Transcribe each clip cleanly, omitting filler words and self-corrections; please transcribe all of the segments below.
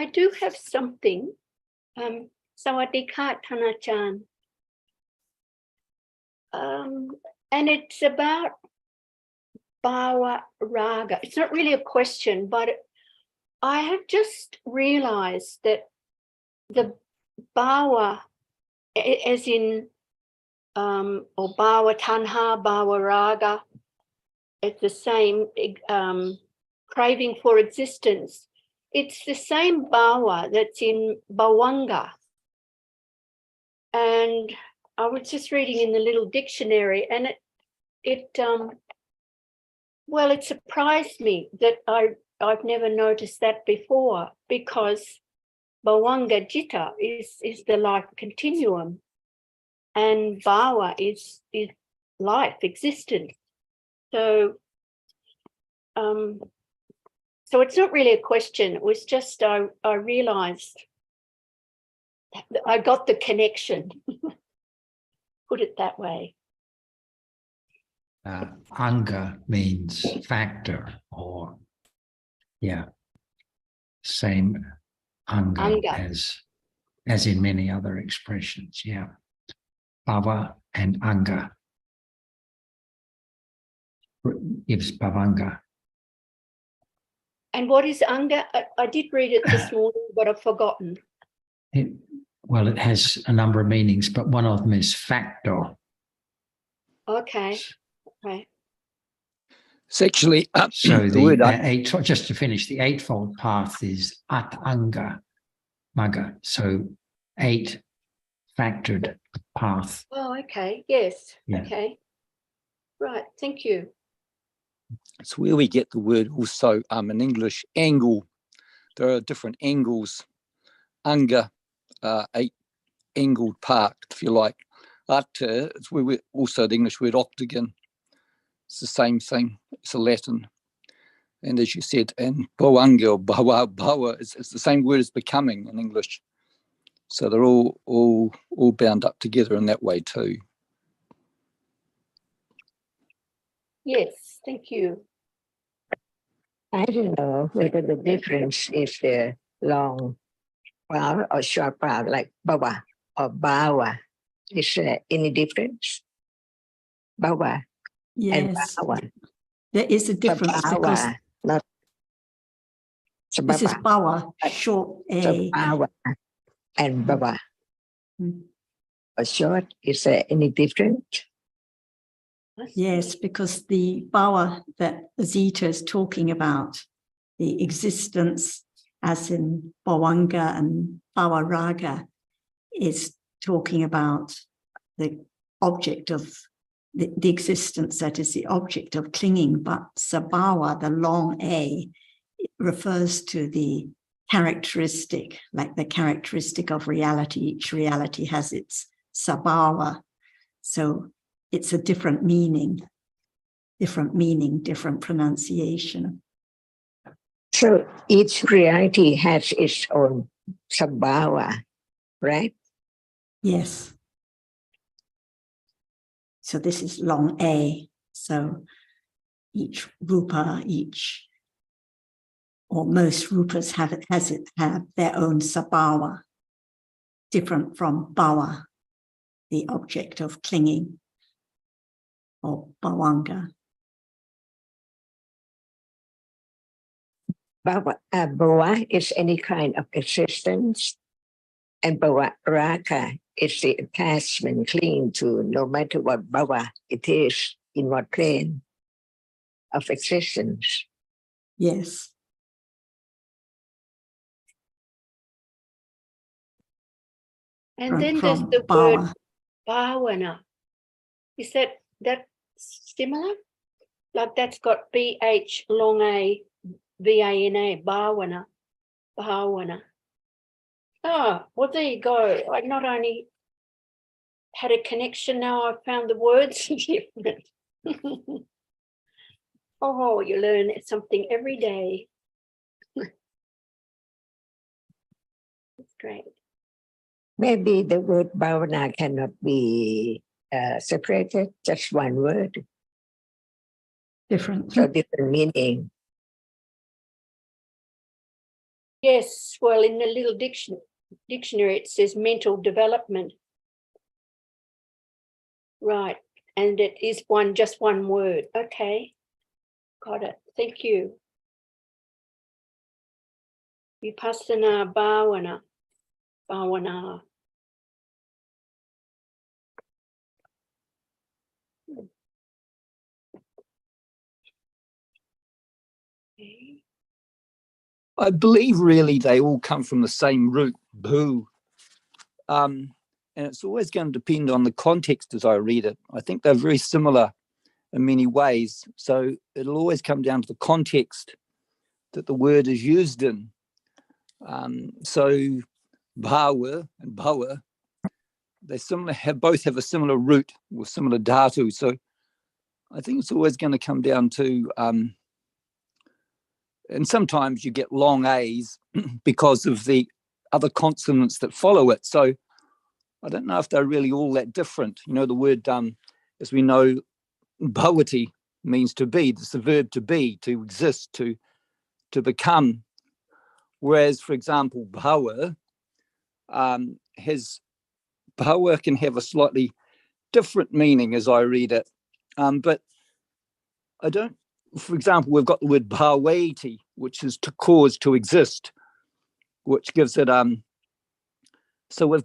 I do have something. Sawadika Tanachan. And it's about Bhava Raga. It's not really a question, but I have just realized that the Bhava, as in, or Bhava Tanha, Bhava Raga, it's the same, craving for existence. It's the same Bhava that's in Bhavanga. And I was just reading in the little dictionary, and it surprised me that I've never noticed that before, because Bhavanga Jitta is the life continuum, and Bhava is life, existence. So it's not really a question. It was just I realized I got the connection. Put it that way. Anga means factor, or same anga. As in many other expressions. Bhava and anga gives bhavanga. And what is anga? I did read it this morning, but I've forgotten. It has a number of meanings, but one of them is factor. Okay. Right. It's actually so the just to finish, the eightfold path is at-anga magga, so 8 factored path. Oh, okay. Yes. Yeah. Okay. Right. Thank you. It's where we get the word also in English, angle. There are different angles. Anga, 8 angled part, if you like. Atta, it's where we also the English word octagon. It's the same thing. It's a Latin. And as you said, and bhavanga or bhava, it's the same word as becoming in English. So they're all bound up together in that way too. Yes, thank you. I don't know whether the difference is the long vowel or short vowel, like bhava or bhava. Is there any difference? Bhava and bhava. There is a difference because not this is bhava, short a. So bhava and bhava. Or short, is there any difference? Yes, because the bhava that Zita is talking about, the existence as in bhavanga and bhava raga, is talking about the object of the existence that is the object of clinging, but sabhava, the long A, refers to the characteristic, like the characteristic of reality. Each reality has its sabhava. So it's a different meaning, different pronunciation. So each reality has its own sabhava, right? Yes. So this is long A. So each rupa, or most rupas have their own sabhava, different from bhava, the object of clinging, or bhavanga. Bhava is any kind of existence, and bhava raga is the attachment clinging to no matter what bhava it is, in what plane of existence. Yes. And then there's the word bhavana. Is that similar? Like that's got BH long A, VANA, bhavana, bhavana. Oh, well, there you go. I not only had a connection, now I've found the words different. Oh, you learn something every day. That's great. Maybe the word bhavana cannot be separated, just one word. Different. So different meaning. Yes, well, in the little dictionary, it says mental development. Right, and it is just one word. Okay, got it. Thank you. Vipassana bhavana. Bhavana. Okay. I believe really they all come from the same root, bhu. And it's always going to depend on the context as I read it. I think they're very similar in many ways. So it'll always come down to the context that the word is used in. So bhava and bhava, they both have a similar root or similar dhatu. So I think it's always going to come down to, and sometimes you get long A's because of the other consonants that follow it. So I don't know if they're really all that different. You know, the word, as we know, bhavati means to be. It's the verb to be, to exist, to become. Whereas, for example, bhava bhava can have a slightly different meaning as I read it. But I don't, for example, we've got the word bhavati, which is to cause, to exist, which gives it, so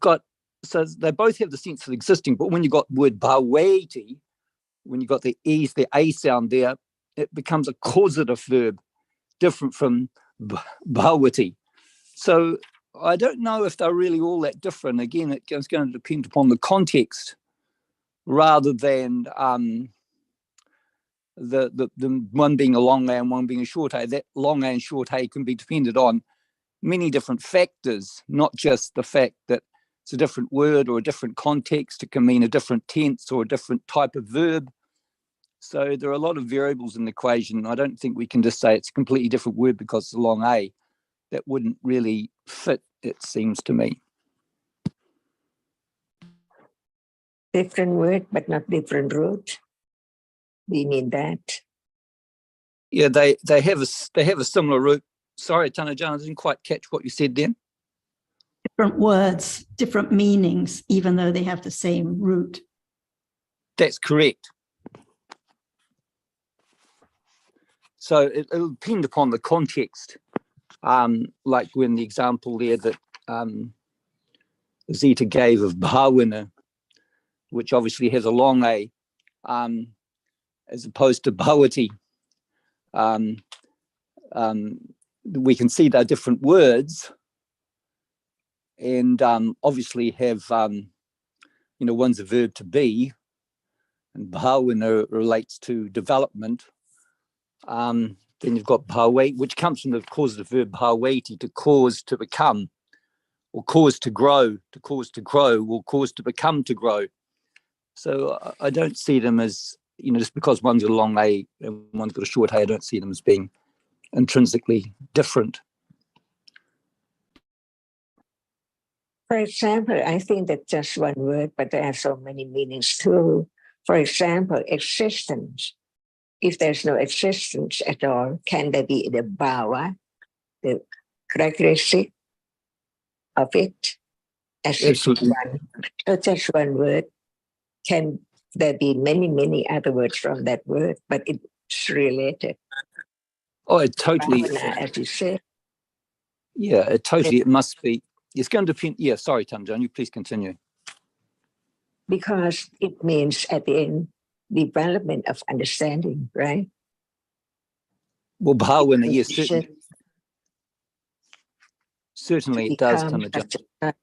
they both have the sense of existing, but when you got the word bhavati, when you got the A sound there, it becomes a causative verb, different from bhavati. So I don't know if they're really all that different. Again, it's going to depend upon the context rather than the one being a long A and one being a short A. That long A and short A can be dependent on many different factors, not just the fact that it's a different word or a different context. It can mean a different tense or a different type of verb. So there are a lot of variables in the equation. I don't think we can just say it's a completely different word because it's a long A. That wouldn't really fit, it seems to me. Different word, but not different root. We mean that. Yeah, they have a similar root. Sorry, Tanajan, I didn't quite catch what you said then. Different words, different meanings, even though they have the same root. That's correct. So it'll depend upon the context. Like when the example there that Zita gave of bhavana, which obviously has a long A, as opposed to bhavati. We can see they're different words, and obviously have, one's a verb to be, and bhavana relates to development. Then you've got bhavati, which comes from the causative verb bhavati, to cause to become, or cause to grow, or cause to become to grow. So I don't see them as, just because one's got a long A and one's got a short A, I don't see them as being intrinsically different. For example, I think that's just one word, but there are so many meanings too. For example, existence. If there's no existence at all, can there be the bhava, the characteristic of it? As Absolutely. So just one word. Can there be many, many other words from that word, but it's related? Oh, it totally. Bhavana, as you said. Yeah, it must be. It's going to depend. Yeah, sorry, Tanjan, you please continue. Because it means at the end, development of understanding, right? Well, bhavana, yes, certainly it does, Tanjan.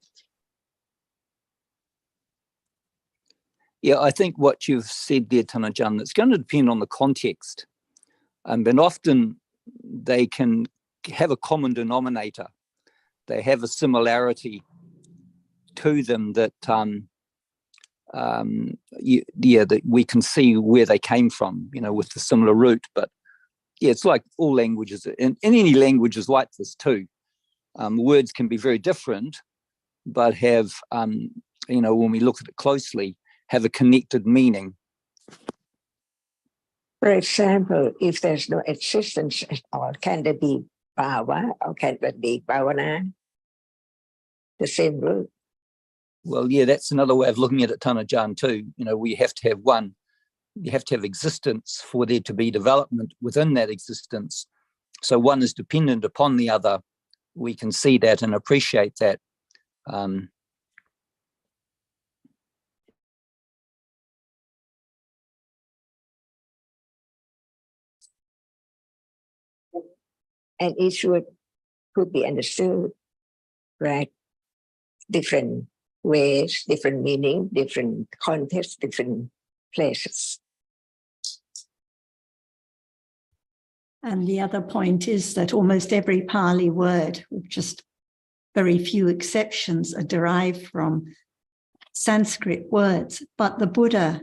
Yeah, I think what you've said there, Tanajan, it's going to depend on the context. And often they can have a common denominator. They have a similarity to them that, that we can see where they came from, with the similar root. But yeah, it's like all languages, and any language is like this too. Words can be very different, but have, when we look at it closely, have a connected meaning. For example, if there's no existence at all, can there be Bhava, or can it be Bhavana? The same root. Well, yeah, that's another way of looking at it, Tanajan, too. You know, we have to have one. You have to have existence for there to be development within that existence. So one is dependent upon the other. We can see that and appreciate that. And each word could be understood, right? Different ways, different meaning, different context, different places. And the other point is that almost every Pali word, with just very few exceptions, are derived from Sanskrit words, but the Buddha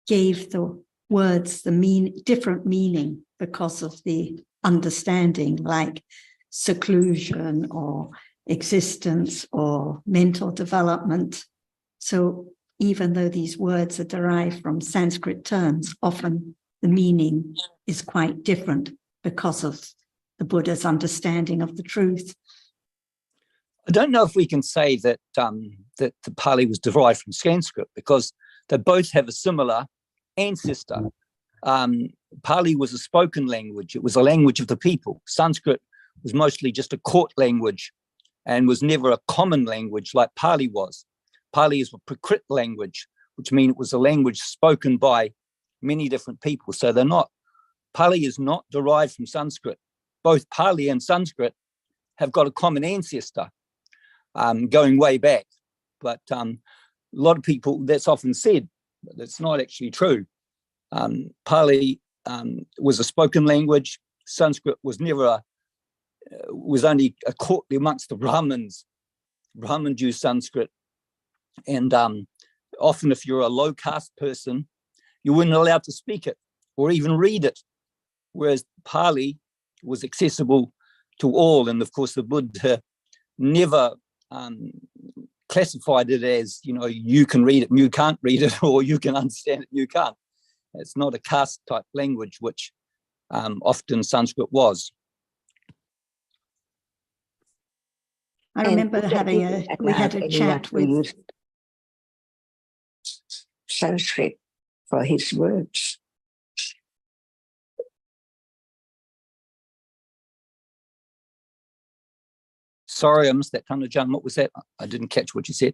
gave the words the different meaning because of the understanding, like seclusion or existence or mental development. So even though these words are derived from Sanskrit terms, often the meaning is quite different because of the Buddha's understanding of the truth. I don't know if we can say that that the Pali was derived from Sanskrit, because they both have a similar ancestor. Pali was a spoken language. It was a language of the people. Sanskrit was mostly just a court language and was never a common language like Pali was. Pali is a Prakrit language, which means it was a language spoken by many different people. So Pali is not derived from Sanskrit. Both Pali and Sanskrit have got a common ancestor going way back. But a lot of people, that's often said, but that's not actually true. Pali was a spoken language. Sanskrit was was only a courtly amongst the Brahmins. Brahmins use Sanskrit. And often if you're a low caste person, you weren't allowed to speak it or even read it. Whereas Pali was accessible to all. And of course, the Buddha never classified it as, you can read it and you can't read it, or you can understand it and you can't. It's not a caste type language, which often Sanskrit was. I remember we had a chat with Sanskrit for his words. Sorry, I missed that, Tanajan. What was that? I didn't catch what you said.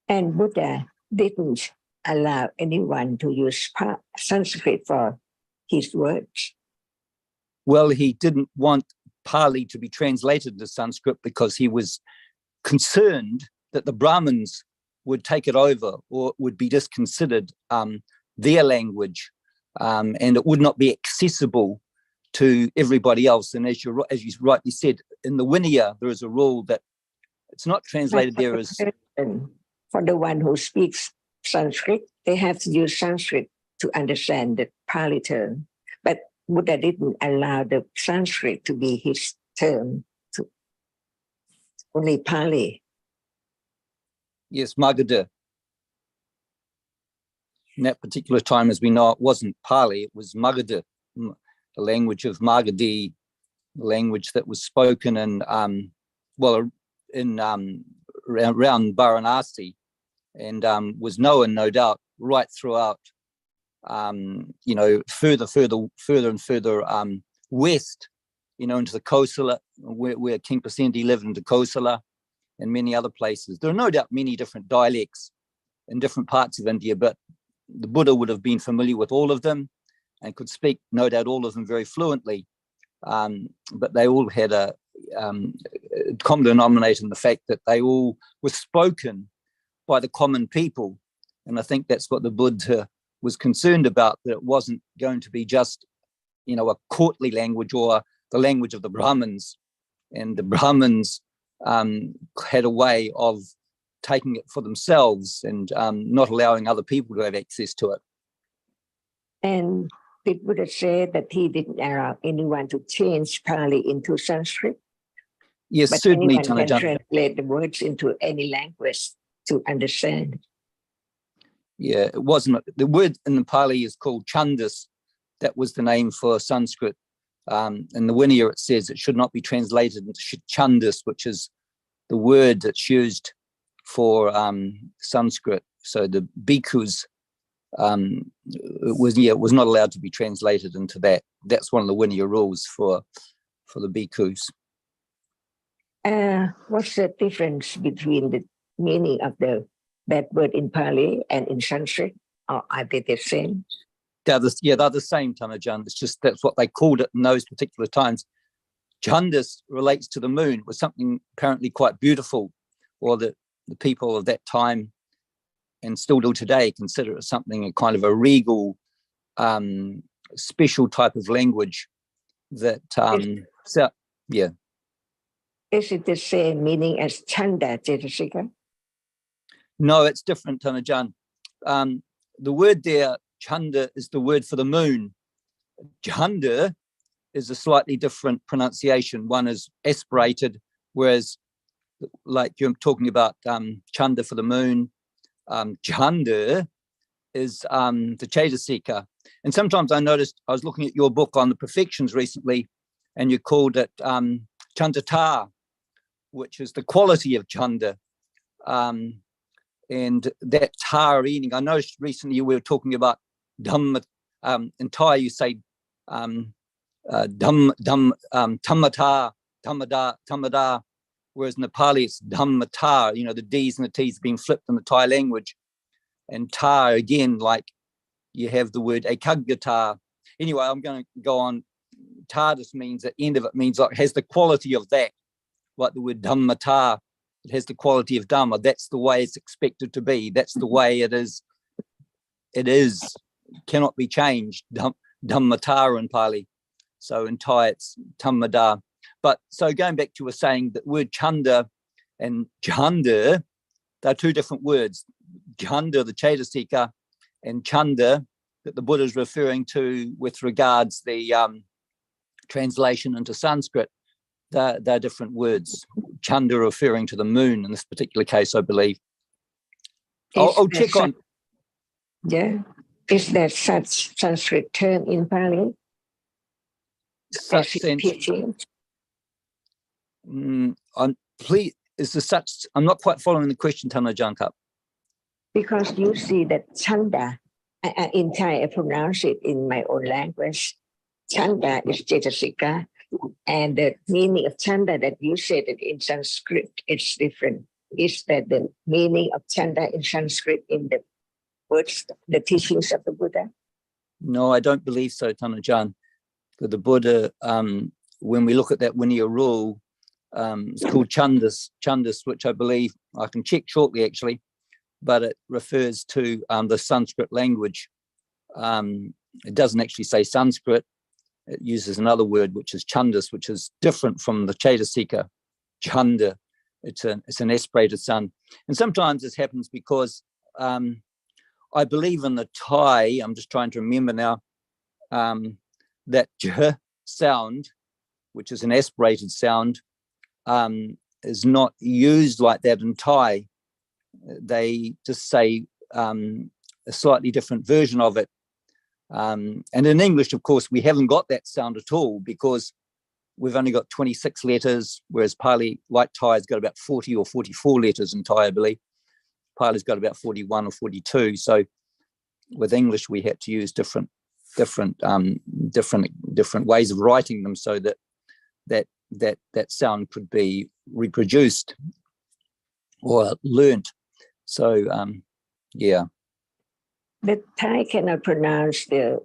And Buddha didn't allow anyone to use Sanskrit for his words. Well, he didn't want Pali to be translated to Sanskrit because he was concerned that the Brahmins would take it over, or it would be disconsidered their language, and it would not be accessible to everybody else. And as you rightly said, in the Vinaya, there is a rule that it's not translated there as... For the one who speaks Sanskrit, they have to use Sanskrit to understand the Pali term. But Buddha didn't allow the Sanskrit to be his term, to only Pali. Yes, Magadha. In that particular time, as we know, it wasn't Pali, it was Magadha, the language of Magadhi, the language that was spoken in, around Varanasi, and was known, no doubt, right throughout, further and further west, into the Kosala, where King Pasendi lived, into Kosala and many other places. There are no doubt many different dialects in different parts of India, but the Buddha would have been familiar with all of them and could speak, no doubt, all of them very fluently. But they all had a common denominator in the fact that they all were spoken by the common people. And I think that's what the Buddha was concerned about, that it wasn't going to be just, a courtly language or the language of the Brahmins. And the Brahmins had a way of taking it for themselves and not allowing other people to have access to it. And did Buddha say that he didn't allow anyone to change Pali into Sanskrit? Yes, but certainly, anyone can translate the words into any language to understand. Yeah, it wasn't. The word in the Pali is called Chandas. That was the name for Sanskrit. In the Vinaya, it says it should not be translated into Chandas, which is the word that's used for Sanskrit. So the bhikkhus it was not allowed to be translated into that. That's one of the Vinaya rules for the bhikkhus. What's the difference between the meaning of that word in Pali and in Sanskrit? Or are they the same? They're the same, Tanajan. It's just that's what they called it in those particular times. Chandas relates to the moon, was something apparently quite beautiful, or the people of that time and still do today consider it something a kind of a regal, special type of language that, Is it the same meaning as Chanda, Cetasika? No, it's different, Tanajan. The word there, Chanda, is the word for the moon. Chanda is a slightly different pronunciation. One is aspirated, whereas like you're talking about Chanda for the moon, Chanda is the Cetasika. And sometimes I noticed, I was looking at your book on the perfections recently, and you called it Chandata, which is the quality of Chanda. And that tar meaning, I noticed recently we were talking about Dhamma, in Thai you say Tammata, whereas in Nepali it's Dhammata, the D's and the T's being flipped in the Thai language. And tar, again, like you have the word ekaggata. Anyway, I'm going to go on. Tar just means, the end of it means like has the quality of that, like the word Dhammata. It has the quality of Dhamma. That's the way it's expected to be. That's the way it is. It is, cannot be changed. Dhammata in Pali. So in Thai, it's Tammada. But so going back to saying that word Chanda and Chanda, they're two different words. Chanda, the Cetasika, and Chanda, that the Buddha is referring to with regards the translation into Sanskrit, they're different words. Chanda referring to the moon in this particular case, I believe. I'll check on. Yeah. Is there such Sanskrit term in Pali? Such sense. I'm not quite following the question, Tana Jankup. Because you see that Chanda, in Thai I pronounce it in my own language. Chanda is Cetasika, and the meaning of Chanda that you said it in Sanskrit, it's different. Is that the meaning of Chanda in Sanskrit in the words, the teachings of the Buddha? No, I don't believe so, Tanajan. The Buddha, when we look at that Vinaya rule, it's called Chandas, which I believe, I can check shortly actually, but it refers to the Sanskrit language. It doesn't actually say Sanskrit. It uses another word, which is Chandas, which is different from the Cetasika, Chanda. It's an aspirated sun. And sometimes this happens because I believe in the Thai, I'm just trying to remember now, that j sound, which is an aspirated sound, is not used like that in Thai. They just say a slightly different version of it. And in English, of course, we haven't got that sound at all because we've only got 26 letters, whereas Pali, like Thai, has got about 40 or 44 letters in Thai, I believe. Pali's got about 41 or 42. So with English, we had to use different ways of writing them so that sound could be reproduced or learnt. So yeah. But Thai cannot pronounce the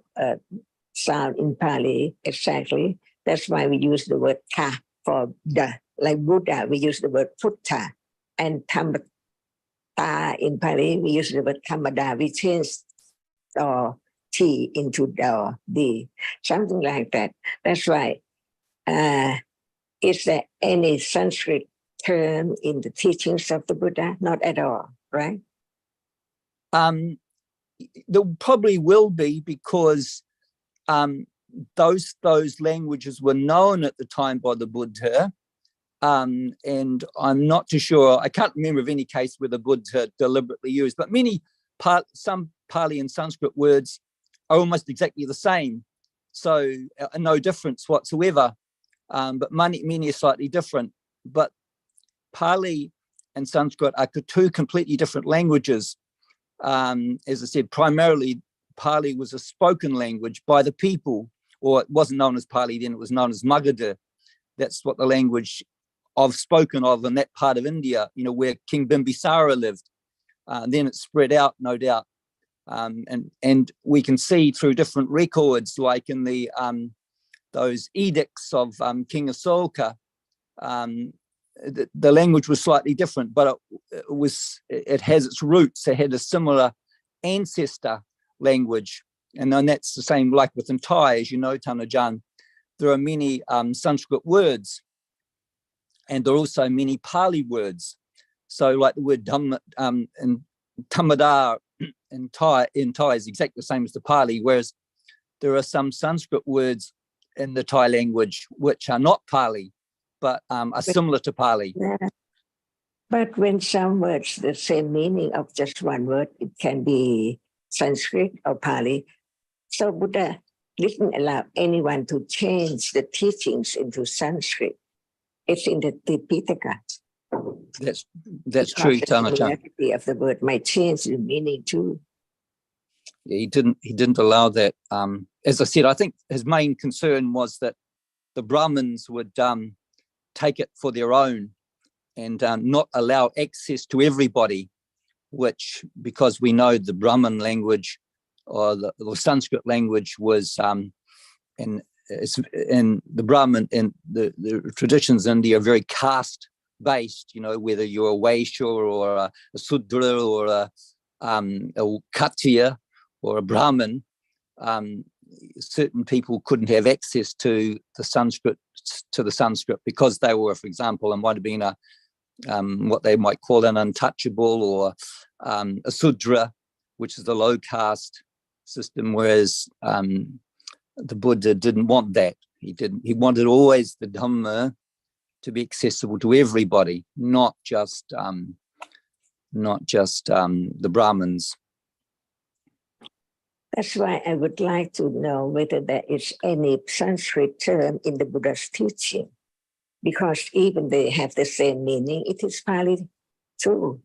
sound in Pali exactly. That's why we use the word ka for the, like Buddha, we use the word Putta. And Tammata in Pali, we use the word Kamada. We change T into D, something like that. That's why. Is there any Sanskrit term in the teachings of the Buddha? Not at all, right? There probably will be because those languages were known at the time by the Buddha, and I'm not too sure. I can't remember of any case where the Buddha deliberately used, but some Pali and Sanskrit words are almost exactly the same. So no difference whatsoever, but many are slightly different. But Pali and Sanskrit are two completely different languages. As I said, primarily Pali was a spoken language by the people, or it wasn't known as Pali then, it was known as Magadha. That's what the language spoken of in that part of India, where King Bimbisara lived. Then it spread out, no doubt. And we can see through different records, like in the those edicts of King Asoka, the language was slightly different, but it has its roots. It had a similar ancestor language, and then that's the same like with Thai, as you know, Tanajan. There are many Sanskrit words, and there are also many Pali words. So, like the word Dhamma and Tamadar in Thai is exactly the same as the Pali, whereas there are some Sanskrit words in the Thai language which are not Pali, but are similar to Pali. Yeah. But when some words, the same meaning of just one word, it can be Sanskrit or Pali. So Buddha didn't allow anyone to change the teachings into Sanskrit. It's in the Tipitaka. That's true, Tanajan. The similarity of the word might change the meaning too. Yeah, he didn't allow that. As I said, I think his main concern was that the Brahmins would take it for their own and not allow access to everybody, which, because we know the Brahmin language or the Sanskrit language was in the Brahmin and the traditions in India are very caste based, whether you're a Vaishya or a Sudra or a Khattiya or a Brahmin, certain people couldn't have access to the Sanskrit because they were, for example, and might have been what they might call an untouchable or a Sudra, which is the low caste system, whereas the Buddha didn't want that. He wanted always the Dhamma to be accessible to everybody, not just the Brahmins. That's why I would like to know whether there is any Sanskrit term in the Buddha's teaching, because even they have the same meaning, it is Pali too.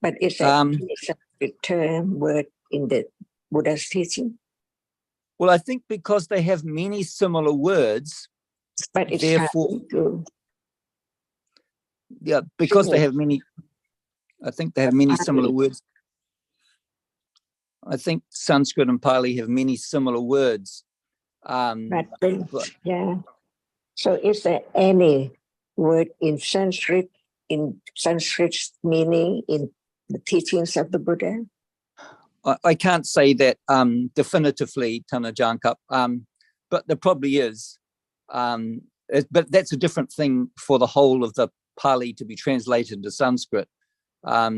But is there any Sanskrit term, word in the Buddha's teaching? Well, I think because they have many similar words, but it's therefore, too. Yeah, because they have many. I think they have many similar words. I think Sanskrit and Pali have many similar words. Yeah. So is there any word in Sanskrit's meaning in the teachings of the Buddha? I can't say that definitively, Tanajanka, but there probably is. But that's a different thing for the whole of the Pali to be translated to Sanskrit. A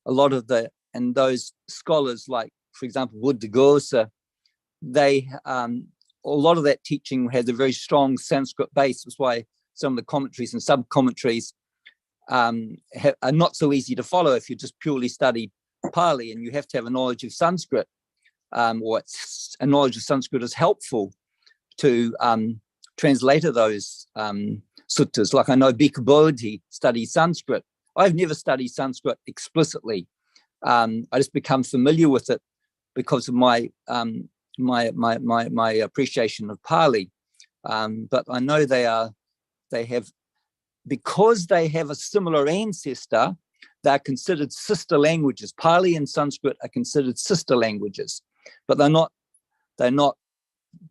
lot of those scholars, like, for example, Buddhaghosa, a lot of that teaching has a very strong Sanskrit base. That's why some of the commentaries and sub-commentaries are not so easy to follow if you just purely study Pali, and you have to have a knowledge of Sanskrit, or a knowledge of Sanskrit is helpful to translate those suttas. Like I know Bhikkhu Bodhi studies Sanskrit. I've never studied Sanskrit explicitly. I just become familiar with it because of my appreciation of Pali. But I know because they have a similar ancestor, they're considered sister languages. Pali and Sanskrit are considered sister languages, but they're not.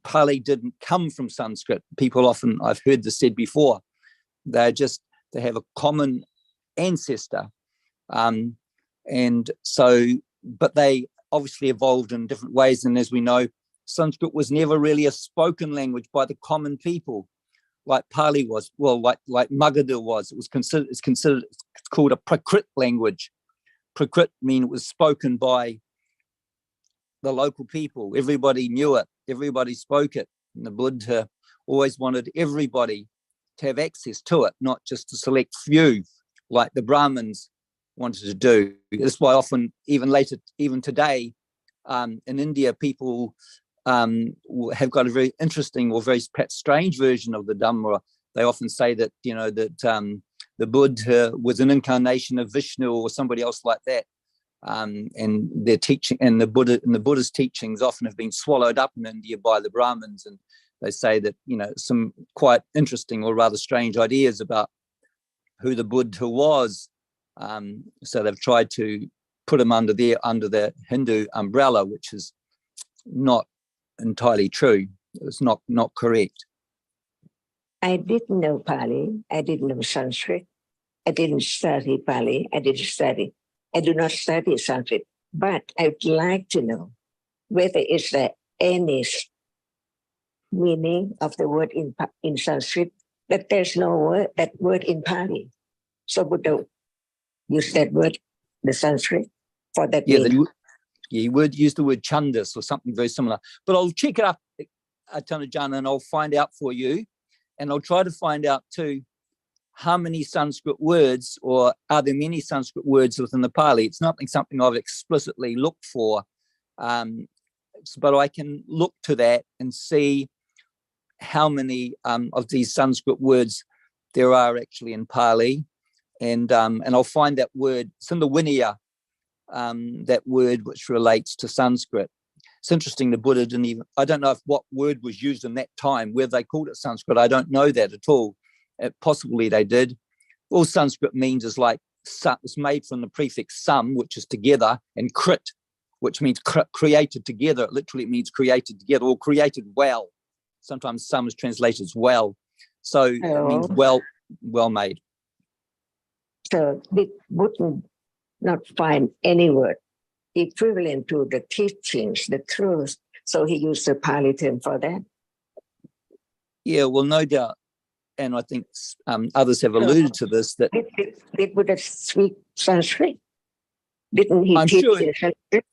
Pali didn't come from Sanskrit. People often, I've heard this said before, they have a common ancestor. And so, but they obviously evolved in different ways. And as we know, Sanskrit was never really a spoken language by the common people, like Pali was. Well, like Magadha was. It's called a Prakrit language. Prakrit means it was spoken by the local people. Everybody knew it. Everybody spoke it. And the Buddha always wanted everybody to have access to it, not just a select few, like the Brahmins wanted to do. That's why often, even today, in India, people have got a very interesting or very perhaps strange version of the Dhamma. They often say that, you know, that the Buddha was an incarnation of Vishnu or somebody else like that. And their teaching and the Buddha's teachings often have been swallowed up in India by the Brahmins, and they say that, you know, some quite interesting or rather strange ideas about who the Buddha was. So they've tried to put him under the Hindu umbrella, which is not entirely true. It's not correct. I didn't know Pali. I didn't know Sanskrit. I didn't study Pali. I do not study Sanskrit, but I'd like to know whether is there any meaning of the word in Sanskrit, that there's no word in Pali. So Buddha use that word, the Sanskrit, for that meaning. He would use the word chandas or something very similar. But I'll check it up, Tanajan, and I'll find out for you. And I'll try to find out too, how many Sanskrit words, or are there many Sanskrit words within the Pali? It's not something I've explicitly looked for, but I can look to that and see how many of these Sanskrit words there are actually in Pali. And I'll find that word. It's in the Vinaya, that word which relates to Sanskrit. It's interesting, the Buddha didn't even, I don't know what word was used in that time, whether they called it Sanskrit. I don't know that at all. Possibly they did. All Sanskrit means is like, it's made from the prefix sam, which is together, and krit, which means created together. It literally means created together or created well. Sometimes sam is translated as well. So it means well made. So we would not find any word equivalent to the teachings, the truth. So he used the Pali term for that. Yeah, well, no doubt. And I think others have alluded to this. That did Buddha speak Sanskrit? Didn't he teach in Sanskrit?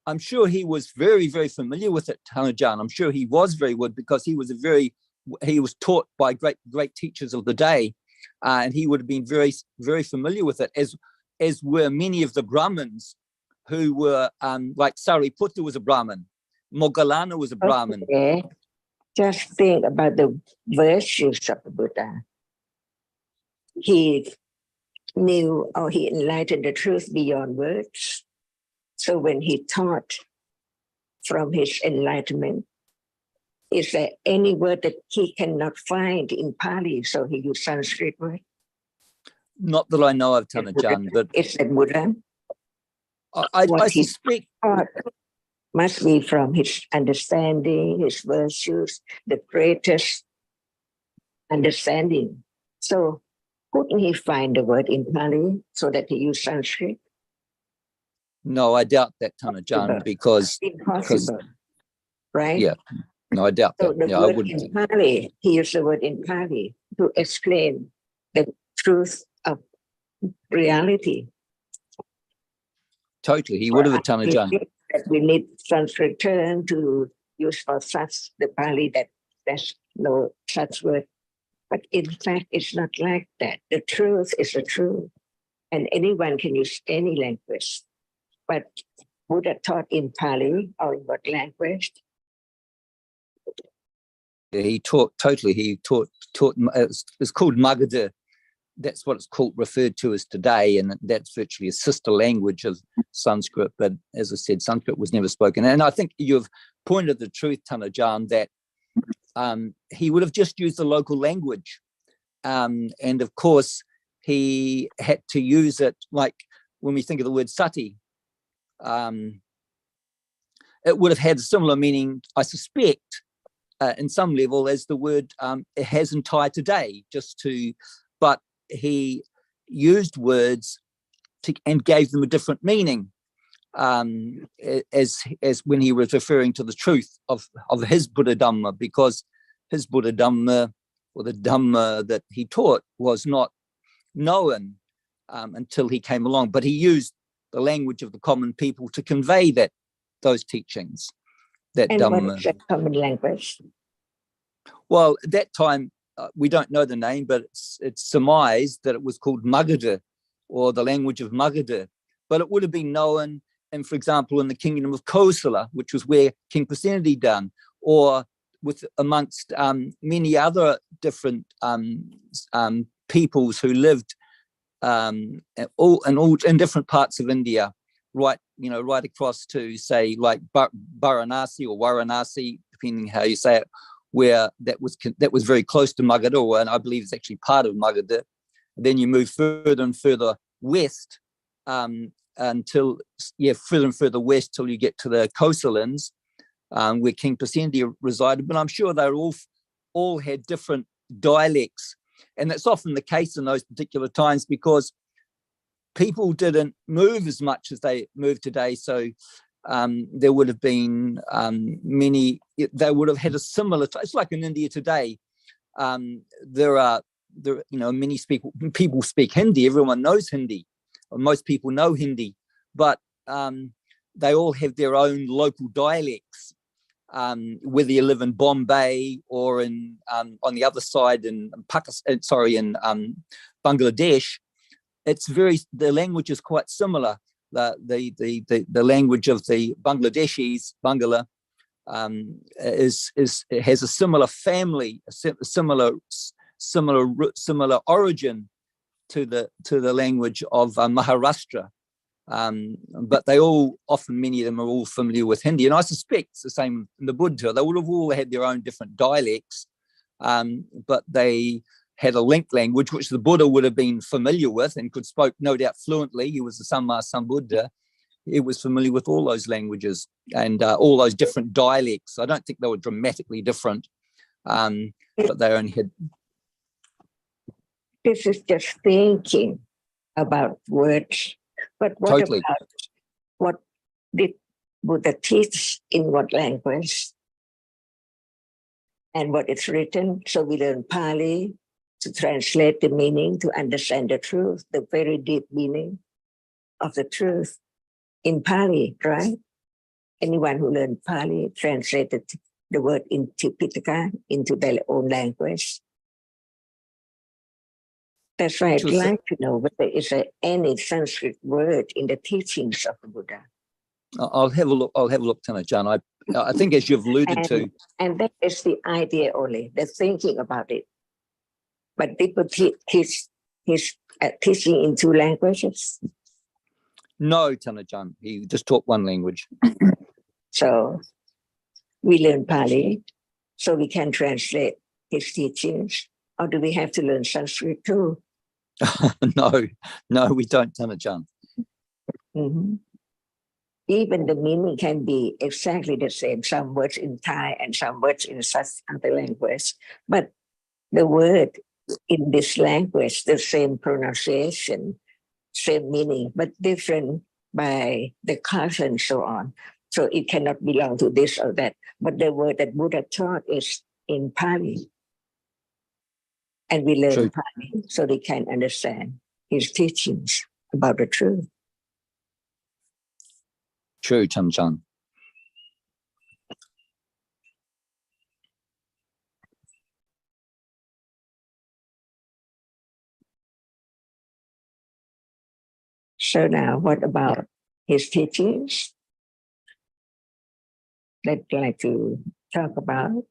I'm sure he was very, very familiar with it, Tanajan. I'm sure he was very good, because he was taught by great teachers of the day, and he would have been very, very familiar with it, as were many of the Brahmins who were like Sariputta was a Brahmin, Moggallana was a Brahmin. Okay. Just think about the virtues of the Buddha. He knew, or he enlightened the truth beyond words. So when he taught from his enlightenment, is there any word that he cannot find in Pali? So he used Sanskrit word? Not that I know of, Tanajan, but it's a Buddha. I suspect must be from his understanding, his virtues, the greatest understanding. So couldn't he find the word in Pali so that he used Sanskrit? No, I doubt that, Tanajan, because impossible, right? Yeah, no, I doubt so that. The word in Pali, he used the word in Pali to explain the truth of reality. Totally, he would have a Tanajan. We need Sanskrit term to use for such the Pali, that there's no such word. But in fact, it's not like that. The truth is the truth, and anyone can use any language. But Buddha taught in Pali, or in what language? He taught totally. He taught. It's called Magadha. That's what it's called, referred to as today, and that's virtually a sister language of Sanskrit. But as I said, Sanskrit was never spoken. And I think you've pointed the truth, Tanajan, that he would have just used the local language, and of course he had to use it. Like when we think of the word sati, it would have had a similar meaning, I suspect, in some level, as the word it has in Thai today. But he used words and gave them a different meaning, as when he was referring to the truth of his Buddha Dhamma, because his Buddha Dhamma, or the Dhamma that he taught, was not known until he came along. But he used the language of the common people to convey those teachings. That and Dhamma. what is that common language? Well, at that time, we don't know the name, but it's surmised that it was called Magadha, or the language of Magadha. But it would have been known and for example, in the kingdom of Kosala, which was where King Pasenadi done, or with amongst many other different peoples who lived in different parts of India, right across to, say, like Varanasi or Varanasi, depending how you say it, where that was very close to Magadha, and I believe it's actually part of Magadha. Then you move further and further west until further and further west till you get to the Kosalans, where King Pasenadi resided. But I'm sure they all had different dialects, and that's often the case in those particular times because people didn't move as much as they move today. So there would have been many. They would have had a similar. It's like in India today. There are many people speak Hindi. Everyone knows Hindi. Or most people know Hindi, but they all have their own local dialects. Whether you live in Bombay or in on the other side in Pakistan, in Bangladesh, the language is quite similar. The language of the Bangladeshis, Bangla, has a similar family, a similar origin to the language of Maharashtra. But many of them are all familiar with Hindi, and I suspect it's the same in the Buddha. They would have all had their own different dialects, but they had a linked language which the Buddha would have been familiar with and could spoke no doubt fluently. He was the Samma Sambuddha. He was familiar with all those languages and all those different dialects. I don't think they were dramatically different, but they only had. This is just thinking about words. But what Totally. about what did Buddha teach in what language and what is written? So we learn Pali to translate the meaning, to understand the truth, the very deep meaning of the truth in Pali, right? Anyone who learned Pali translated the word into Pitaka, into their own language. That's why I'd like to know whether is there any Sanskrit word in the teachings of the Buddha. I'll have a look, Tanajan. I think as you've alluded to. And that is the idea only, the thinking about it. But people teach teaching in two languages. No, Tanajan. He just taught one language. So we learn Pali so we can translate his teachings. Or do we have to learn Sanskrit too? No, we don't, Tanajan. Mm-hmm. Even the meaning can be exactly the same. Some words in Thai and some words in such other language. But the word in this language, the same pronunciation, same meaning, but different by the culture and so on. So it cannot belong to this or that. But the word that Buddha taught is in Pali. And we learn Pali so they can understand his teachings about the truth. True, Tanajan. So now, what about his teachings that I'd like to talk about?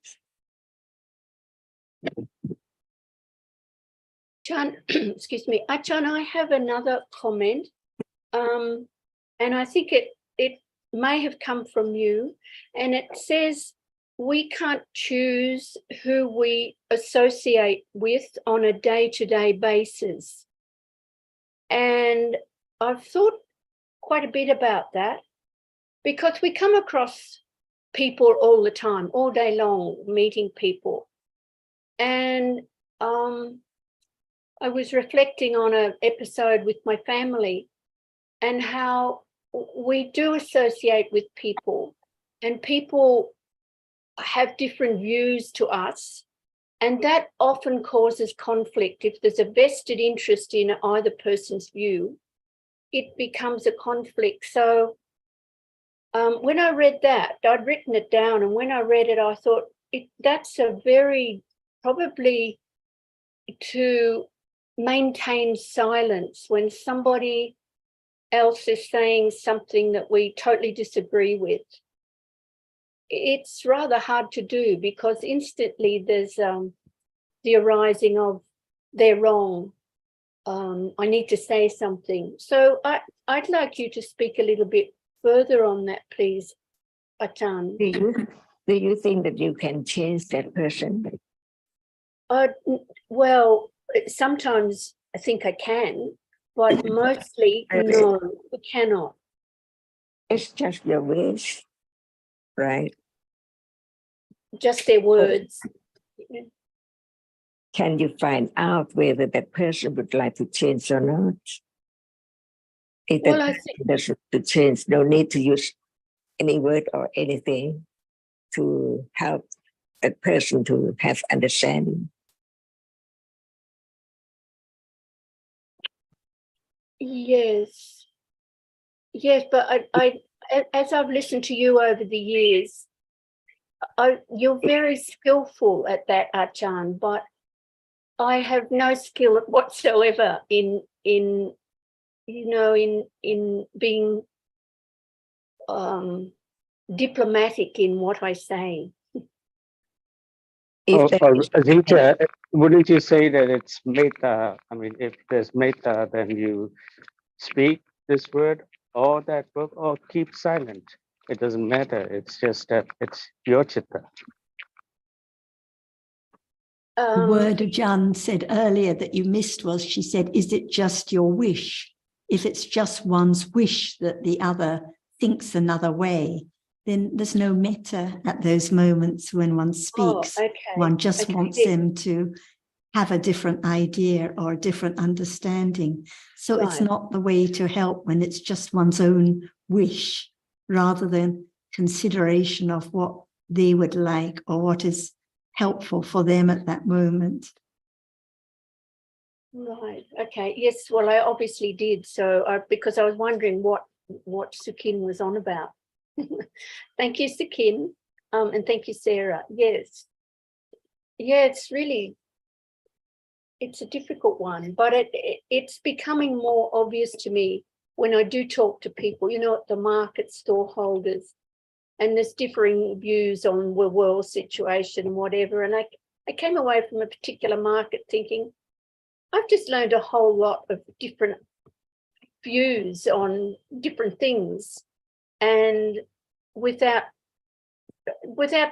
Chan, excuse me, Achan, I have another comment, and I think it may have come from you, and it says we can't choose who we associate with on a day-to-day basis. And I've thought quite a bit about that because we come across people all the time, all day long, meeting people. And I was reflecting on an episode with my family and how we do associate with people and people have different views to us, and that often causes conflict. If there's a vested interest in either person's view, it becomes a conflict. So when I read that, I'd written it down, and when I read it, I thought that's a very, probably to maintain silence when somebody else is saying something that we totally disagree with, it's rather hard to do, because instantly there's the arising of they're wrong. I need to say something. So I'd like you to speak a little bit further on that, please, Atan. Do you think that you can change that person? Well, sometimes I think I can, but mostly, no, we cannot. It's just your wish, right? Just their words. Can you find out whether that person would like to change or not? If Well, that I think, doesn't to change, no need to use any word or anything to help that person to have understanding. yes, but I as I've listened to you over the years, you're very skillful at that, Achan, but I have no skill whatsoever in being diplomatic in what I say. Azita, wouldn't you say that it's metta? I mean, if there's metta, then you speak this word or that book or keep silent. It doesn't matter. It's just that it's your chitta. The word Ajahn said earlier that you missed was, she said, is it just your wish? If it's just one's wish that the other thinks another way, then there's no metta at those moments when one speaks. okay. One just wants them to have a different idea or a different understanding. So it's not the way to help when it's just one's own wish, rather than consideration of what they would like or what is helpful for them at that moment. Right. Okay. Yes. Well, I obviously did. So, because I was wondering what Sukin was on about. Thank you, Sukin, and thank you, Sarah. Yes. Yeah. It's a difficult one, but it's becoming more obvious to me when I do talk to people. You know, at the market stall holders, and there's differing views on the world situation and whatever. And I came away from a particular market thinking, I've just learned a whole lot of different views on different things, and without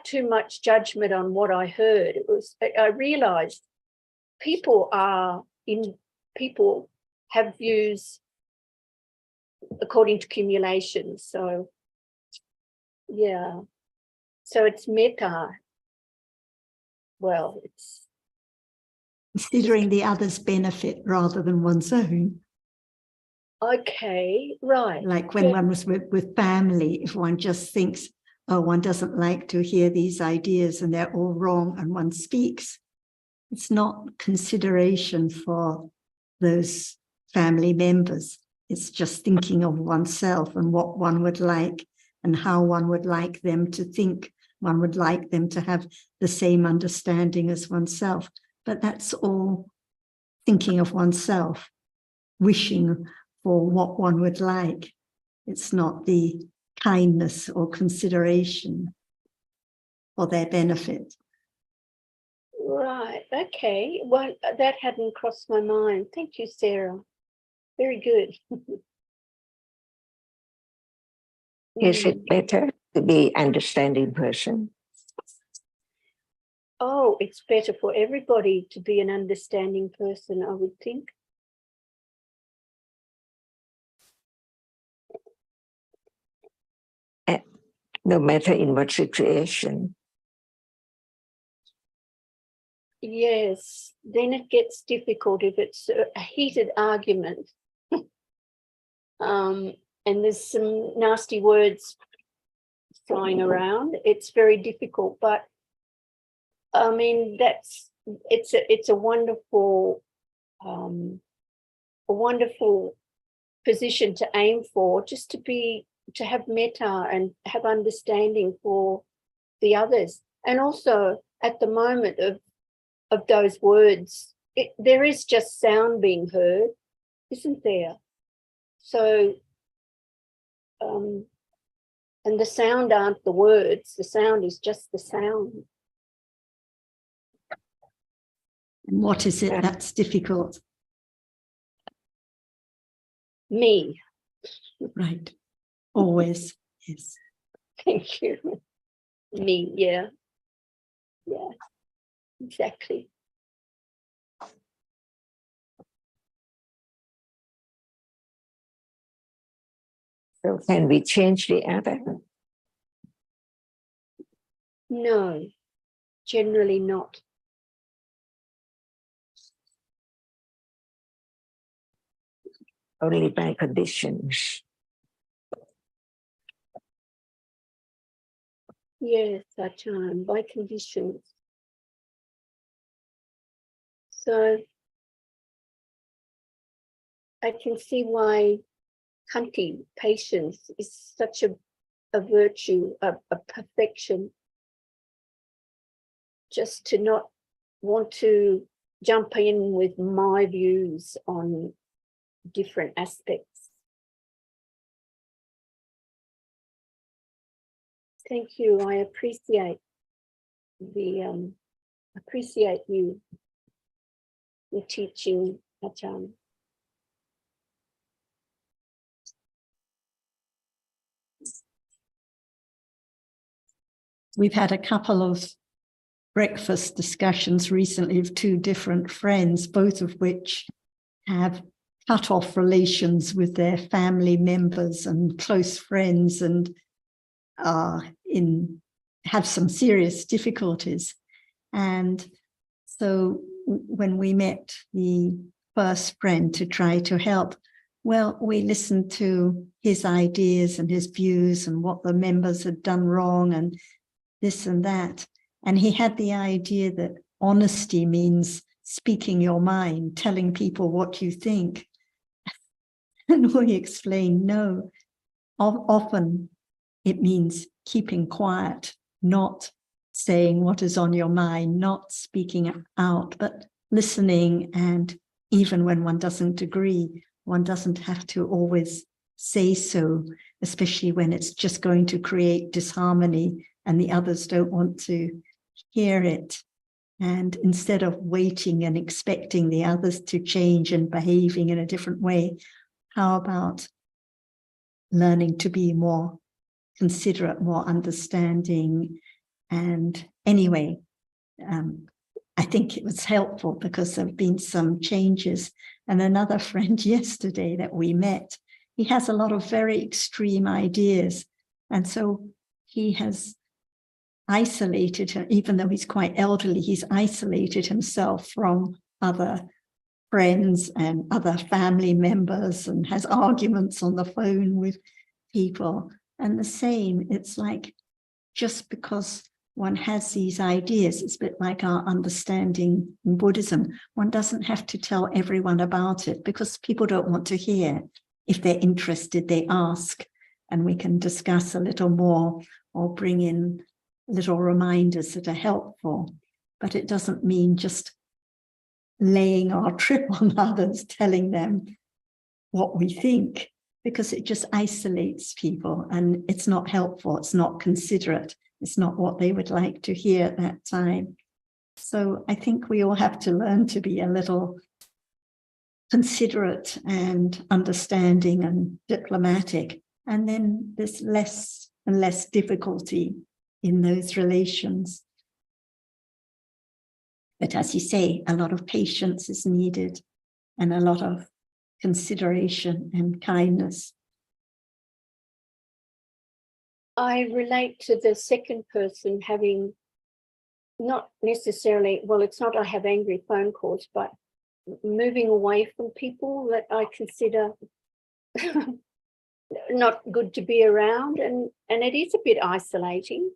too much judgment on what I heard, I realized people have views according to accumulation. So yeah, so it's metta. Well, it's considering the other's benefit rather than one's own. Okay, right. Like when one was with family, if one just thinks, oh, one doesn't like to hear these ideas and they're all wrong, and one speaks, it's not consideration for those family members. It's just thinking of oneself and what one would like and how one would like them to think. One would like them to have the same understanding as oneself. But that's all thinking of oneself, wishing for what one would like. It's not the kindness or consideration for their benefit. Right, okay. Well, that hadn't crossed my mind. Thank you, Sarah. Very good. Is it better to be understanding person? Oh, it's better for everybody to be an understanding person, I would think. No matter in what situation. Yes, then it gets difficult if it's a heated argument. And there's some nasty words flying around. It's very difficult, but I mean, it's a wonderful position to aim for, just to have metta and have understanding for the others. And also at the moment of those words, there is just sound being heard, isn't there? So and the sound aren't the words, the sound is just the sound. And what is it that's difficult? Me. Right. Always. Yes. Thank you. Me, yeah. Yeah, exactly. So can we change the other? No, generally not. Only by conditions. Yes, Achan, by conditions. So I can see why Kanti, patience, is such a virtue, a perfection. Just to not want to jump in with my views on different aspects. Thank you. I appreciate appreciate you, your teaching, Ajahn. We've had a couple of breakfast discussions recently of two different friends, both of which have cut off relations with their family members and close friends and have some serious difficulties. And so when we met the first friend to try to help, well, we listened to his ideas and his views and what the members had done wrong and this and that. And he had the idea that honesty means speaking your mind, telling people what you think. And we explained, no, often it means keeping quiet, not saying what is on your mind, not speaking out, but listening. And even when one doesn't agree, one doesn't have to always say so, especially when it's just going to create disharmony and the others don't want to hear it. And instead of waiting and expecting the others to change and behaving in a different way, how about learning to be more considerate, more understanding? And anyway, I think it was helpful because there have been some changes. And another friend yesterday that we met, he has a lot of very extreme ideas. And so he has isolated, even though he's quite elderly, he's isolated himself from other friends and other family members and has arguments on the phone with people. And the same, it's like just because one has these ideas, it's a bit like our understanding in Buddhism. One doesn't have to tell everyone about it because people don't want to hear. If they're interested, they ask, and we can discuss a little more or bring in little reminders that are helpful. But it doesn't mean just laying our trip on others, telling them what we think, because it just isolates people and it's not helpful, it's not considerate, it's not what they would like to hear at that time. So I think we all have to learn to be a little considerate and understanding and diplomatic, and then there's less and less difficulty in those relations. But as you say, a lot of patience is needed and a lot of consideration and kindness. I relate to the second person having not necessarily, well, it's not I have angry phone calls, but moving away from people that I consider not good to be around. And it is a bit isolating.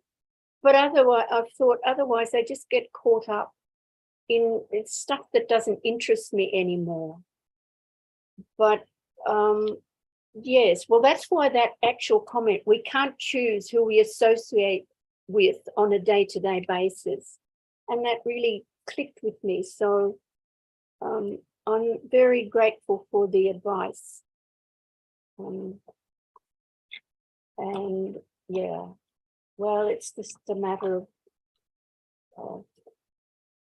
But otherwise, I've thought otherwise they just get caught up in stuff that doesn't interest me anymore. But yes, well, that's why that actual comment, we can't choose who we associate with on a day-to-day basis. And that really clicked with me. So I'm very grateful for the advice. And yeah, well, it's just a matter of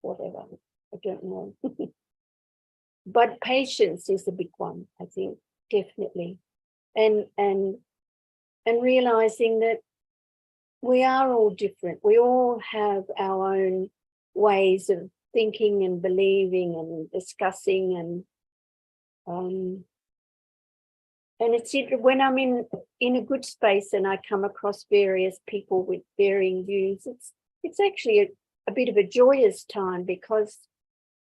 whatever, I don't know. But patience is a big one, I think, definitely. And realizing that we are all different. We all have our own ways of thinking and believing and discussing, and it's when I'm in a good space and I come across various people with varying views, it's actually a bit of a joyous time, because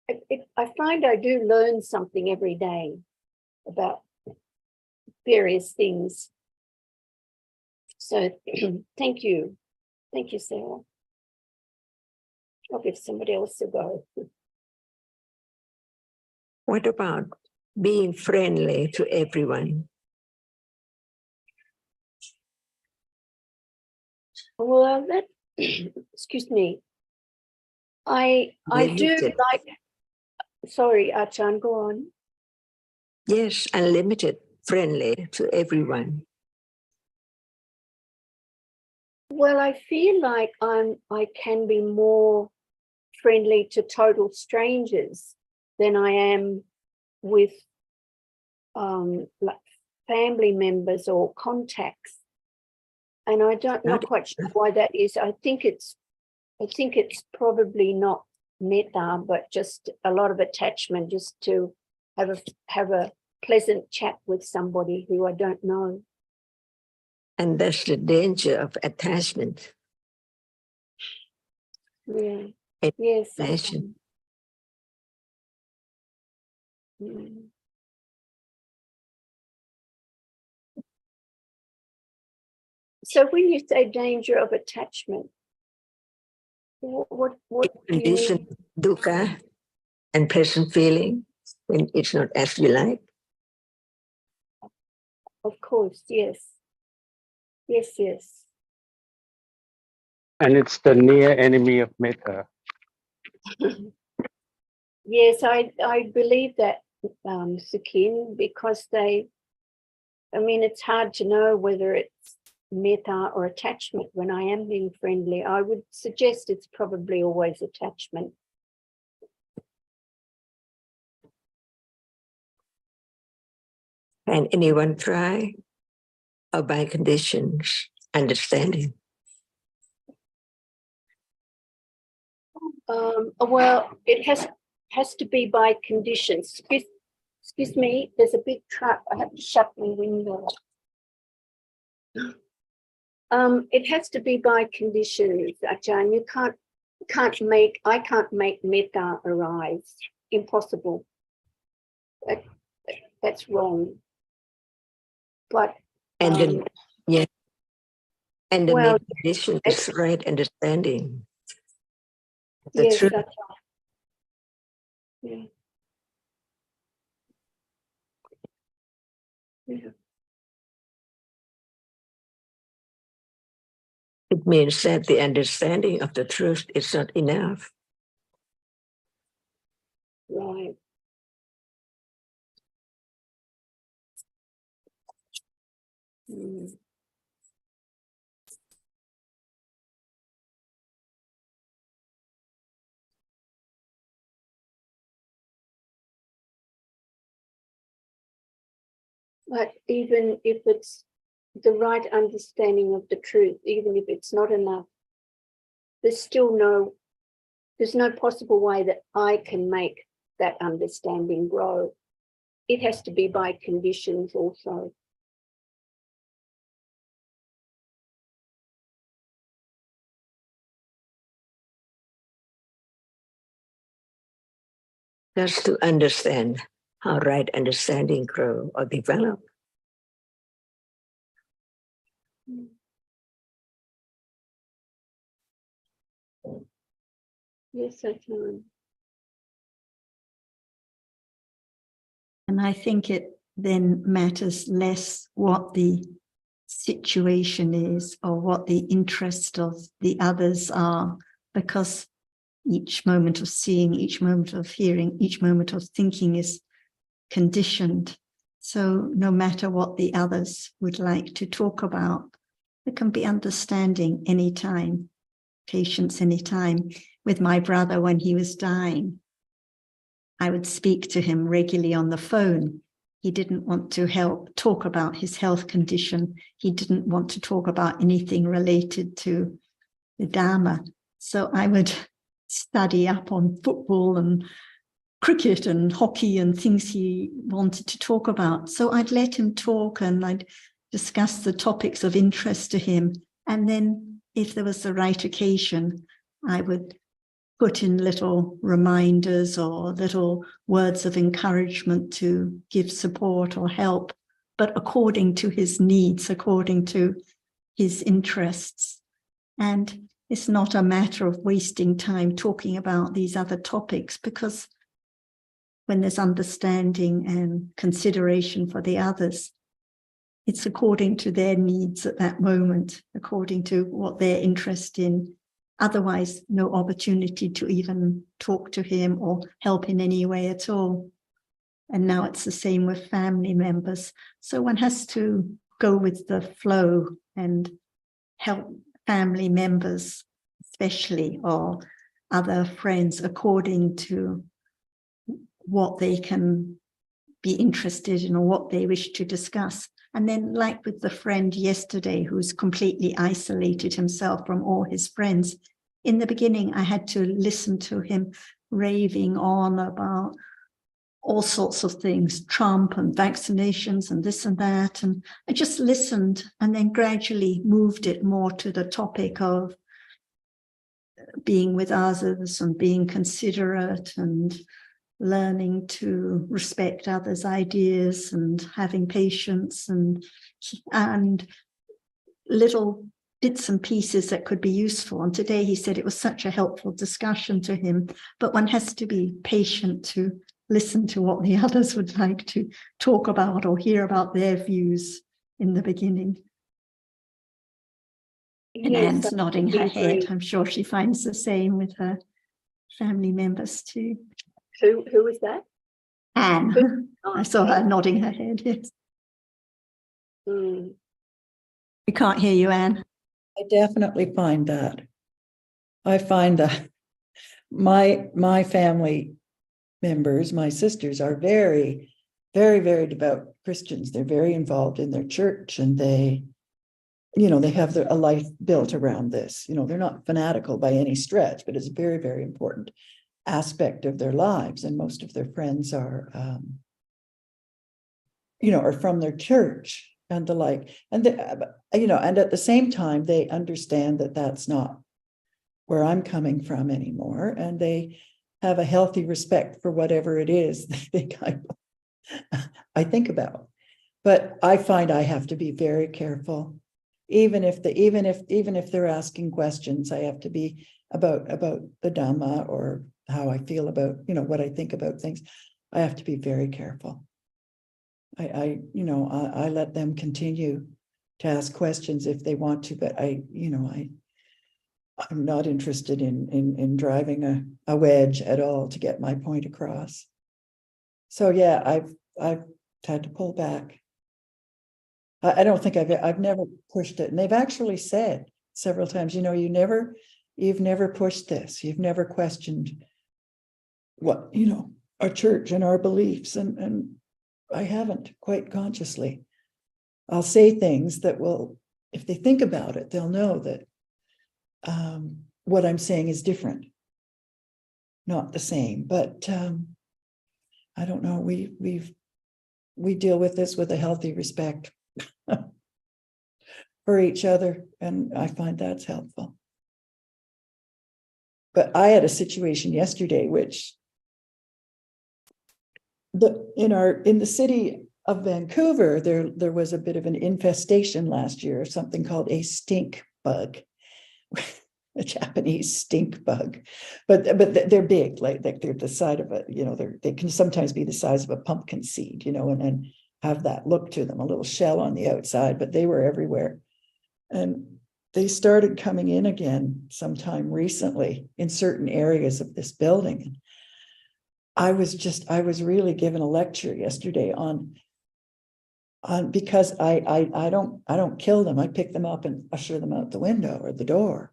I find I do learn something every day about various things. So thank you, Sarah. I'll give somebody else a go. What about being friendly to everyone? Well, that excuse me. I do like. Sorry, Achan, go on. Yes, unlimited, friendly to everyone. Well, I feel like I can be more friendly to total strangers than I am with like family members or contacts. And I not quite sure why that is. I think it's probably not metta, but just a lot of attachment, just to have a pleasant chat with somebody who I don't know. And that's the danger of attachment. Yeah. Yes. Attachment. So when you say danger of attachment, what do you mean? Dukkha and pleasant feeling when it's not as you like. Of course, yes. Yes. And it's the near enemy of metta. Yes, I believe that, Sukin, because it's hard to know whether it's metta or attachment when I am being friendly. I would suggest it's probably always attachment. Can anyone try? Or by conditions, understanding? Well, it has to be by conditions. Excuse me, there's a big truck. I have to shut my window. It has to be by conditions, Ajahn. I can't make metta arise. Impossible. That's wrong. But and then and the well, main condition is right understanding. Yes, Truth. that's right. Yeah. It means that the understanding of the truth is not enough. Right. But even if it's the right understanding of the truth, even if it's not enough, there's no possible way that I can make that understanding grow. It has to be by conditions also. Just to understand how right understanding grow or develop. Yes, I can. And I think it then matters less what the situation is or what the interest of the others are, because each moment of seeing, each moment of hearing, each moment of thinking is conditioned. So no matter what the others would like to talk about There can be understanding anytime, patience anytime. With my brother, when he was dying, I would speak to him regularly on the phone. He didn't want to talk about his health condition. He didn't want to talk about anything related to the Dhamma. So I would study up on football and cricket and hockey and things he wanted to talk about. So I'd let him talk and I'd discuss the topics of interest to him. And then if there was the right occasion, I would put in little reminders or little words of encouragement to give support or help, but according to his needs, according to his interests. And it's not a matter of wasting time talking about these other topics, because when there's understanding and consideration for the others, it's according to their needs at that moment, according to what they're interested in. Otherwise, no opportunity to even talk to him or help in any way at all. And now it's the same with family members. So one has to go with the flow and help family members, especially, or other friends, according to what they can be interested in or what they wish to discuss. And then, like with the friend yesterday who's completely isolated himself from all his friends, in the beginning, I had to listen to him raving on about all sorts of things, Trump and vaccinations and this and that. And I just listened and then gradually moved it more to the topic of being with others and being considerate and learning to respect others' ideas and having patience and little bits and pieces that could be useful. And today he said it was such a helpful discussion to him, but one has to be patient to listen to what the others would like to talk about or hear about their views in the beginning. And Yes, Anne's nodding her agree. head. I'm sure she finds the same with her family members too. Who was that? Anne. I saw her nodding her head, yes. Mm. We can't hear you, Anne. I definitely find that. I find that my family members, my sisters, are very, very, very devout Christians. They're very involved in their church, and they have a life built around this. They're not fanatical by any stretch, but it's a very, very important aspect of their lives. And most of their friends are from their church and the like. And and at the same time, they understand that that's not where I'm coming from anymore, and they have a healthy respect for whatever it is they think I think about. But I find I have to be very careful, even if they're asking questions. I have to be about the Dhamma or how I feel about what I think about things. I have to be very careful. I let them continue to ask questions if they want to, but I'm not interested in driving a wedge at all to get my point across. So yeah, I've had to pull back. I don't think I've never pushed it, and they've actually said several times, you've never pushed this, you've never questioned what our church and our beliefs, and I haven't, quite consciously. I'll say things that will, if they think about it, they'll know that what I'm saying is different, not the same. But I don't know. We deal with this with a healthy respect for each other, and I find that's helpful. But I had a situation yesterday, which in the city of Vancouver, there was a bit of an infestation last year of something called a stink bug, a Japanese stink bug, but they're big, like they're the size of they can sometimes be the size of a pumpkin seed, and have that look to them, a little shell on the outside, but they were everywhere. And they started coming in again sometime recently in certain areas of this building. I was really given a lecture yesterday on because I don't kill them. I pick them up and usher them out the window or the door.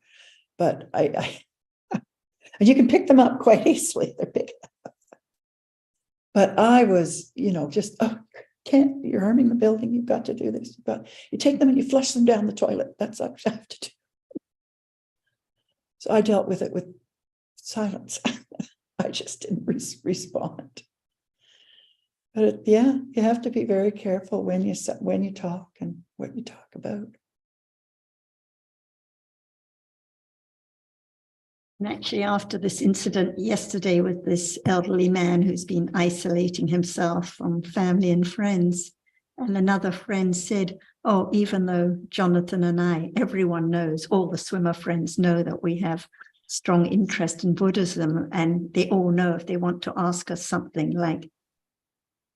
But and you can pick them up quite easily. They're big. But I was, just, you're harming the building. You've got to do this. You take them and you flush them down the toilet. That's what I have to do. So I dealt with it with silence. I just didn't respond. But you have to be very careful when you talk and what you talk about. And actually, after this incident yesterday with this elderly man who's been isolating himself from family and friends, and another friend said, oh, even though Jonathan and everyone knows, all the swimmer friends know that we have strong interest in Buddhism, and they all know if they want to ask us something, like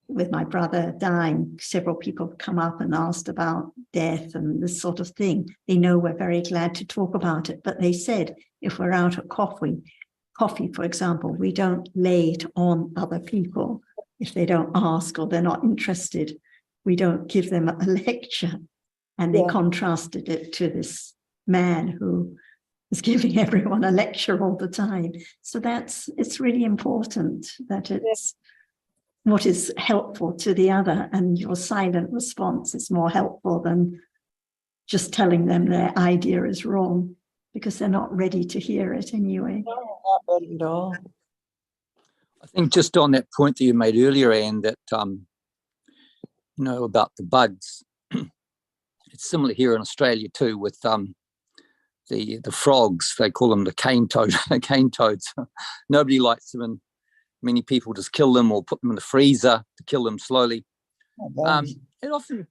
with my brother dying, several people have come up and asked about death and this sort of thing. They know we're very glad to talk about it, but they said, if we're out at coffee, for example, we don't lay it on other people. If they don't ask or they're not interested, we don't give them a lecture. And they contrasted it to this man who is giving everyone a lecture all the time. So it's really important that it's what is helpful to the other, and your silent response is more helpful than just telling them their idea is wrong, because they're not ready to hear it anyway. No, not ready at all. I think just on that point that you made earlier, Anne, that about the bugs, it's similar here in Australia too with the frogs. They call them the cane toads. Nobody likes them, and many people just kill them or put them in the freezer to kill them slowly. And often,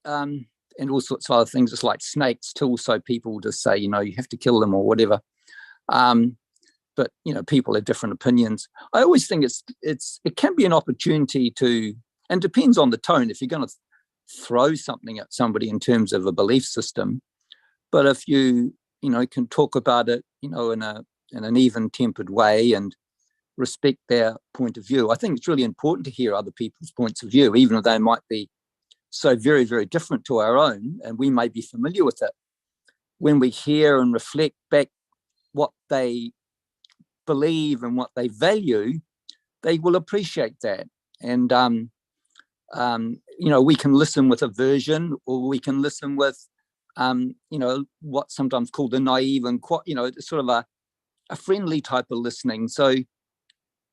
and all sorts of other things, just like snakes too. So people just say, you have to kill them or whatever. But people have different opinions. I always think it can be an opportunity to, and depends on the tone. If you're going to throw something at somebody in terms of a belief system, but if you can talk about it, in an even-tempered way and respect their point of view. I think it's really important to hear other people's points of view, even though they might be so very, very different to our own, and we may be familiar with it. When we hear and reflect back what they believe and what they value, they will appreciate that. And, we can listen with aversion, or we can listen with, what's sometimes called the naive and, sort of a friendly type of listening. So,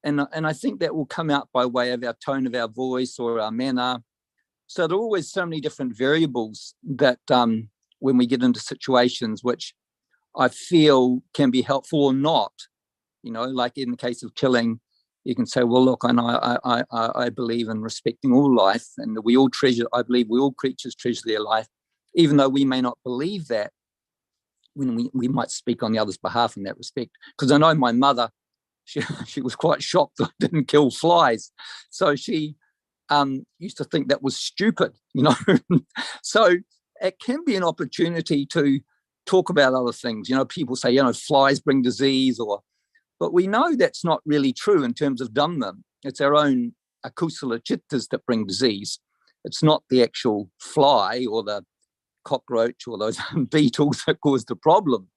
and I think that will come out by way of our tone of our voice or our manner. So there are always so many different variables that when we get into situations which I feel can be helpful or not, like in the case of killing, you can say, well, look, I believe in respecting all life, and I believe all creatures treasure their life, even though we may not believe that. When we might speak on the other's behalf in that respect, because I know my mother, she was quite shocked that I didn't kill flies. So she used to think that was stupid, So it can be an opportunity to talk about other things. People say, flies bring disease, but we know that's not really true in terms of Dhamma. It's our own akusala chittas that bring disease. It's not the actual fly or the cockroach or those beetles that cause the problem.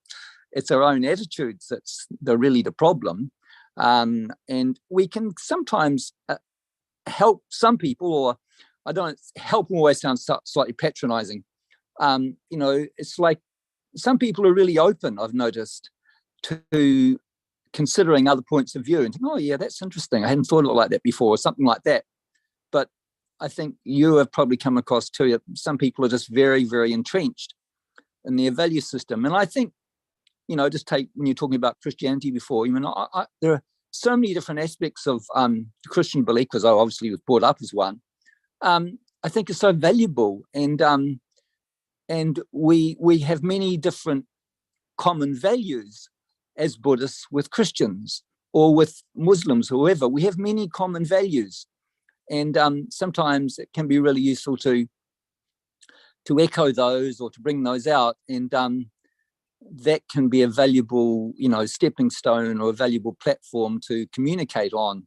It's our own attitudes that's really the problem. And we can sometimes help some people, or I don't, help always sounds slightly patronizing. It's like some people are really open, I've noticed, to considering other points of view and think, oh yeah, that's interesting. I hadn't thought of it like that before, or something like that. But I think you have probably come across too, some people are just very, very entrenched in their value system. And I think, just take, when you're talking about Christianity before, there are so many different aspects of Christian belief, because I obviously was brought up as one. I think it's so valuable, and we have many different common values as Buddhists with Christians or with Muslims, whoever. We have many common values, and sometimes it can be really useful to echo those or to bring those out, and that can be a valuable, stepping stone or a valuable platform to communicate on,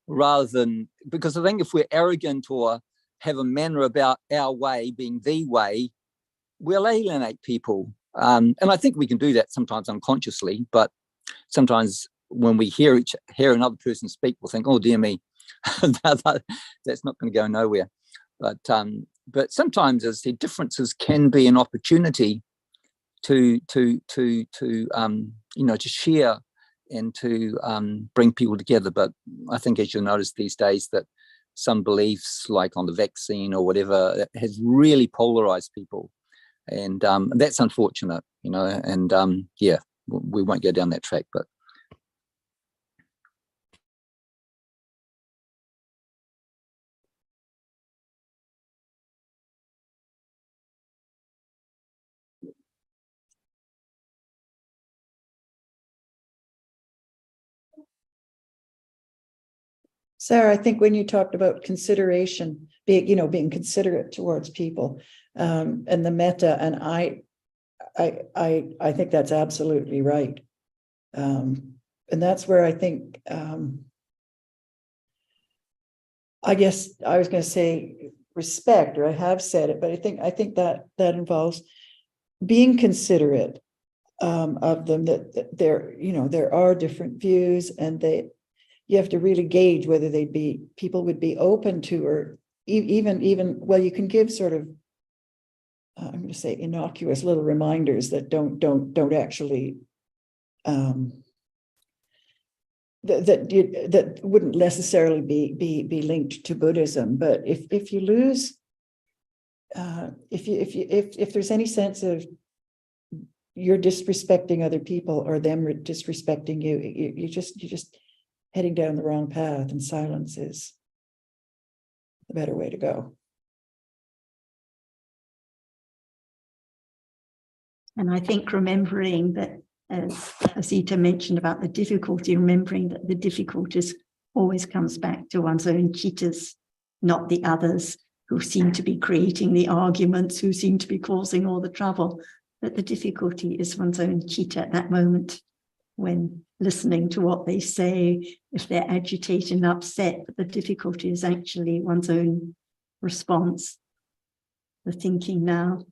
rather than, because I think if we're arrogant or have a manner about our way being the way, we'll alienate people. And I think we can do that sometimes unconsciously, but sometimes when we hear another person speak, we'll think, oh, dear me, that's not going to go nowhere. But sometimes, as I say, differences can be an opportunity to share and to bring people together. But I think, as you'll notice these days, that some beliefs, like on the vaccine or whatever, has really polarized people, and that's unfortunate, And we won't go down that track, but. Sarah, I think when you talked about consideration, being considerate towards people, and the metta, and I think that's absolutely right. And that's where I think, I guess I was going to say respect, or I have said it, but I think that involves being considerate of them, that there are different views, and you have to really gauge whether people would be open to, or even well, you can give sort of, I'm going to say, innocuous little reminders that don't actually that wouldn't necessarily be linked to Buddhism. But if you lose, if there's any sense of you're disrespecting other people, or them disrespecting you, you're just heading down the wrong path, and silence is the better way to go. And I think remembering that, as Asita mentioned about the difficulty, remembering that the difficulties always comes back to one's own citas, not the others who seem to be creating the arguments, who seem to be causing all the trouble. That the difficulty is one's own citta at that moment, when listening to what they say, if they're agitated and upset, but the difficulty is actually one's own response, the thinking now.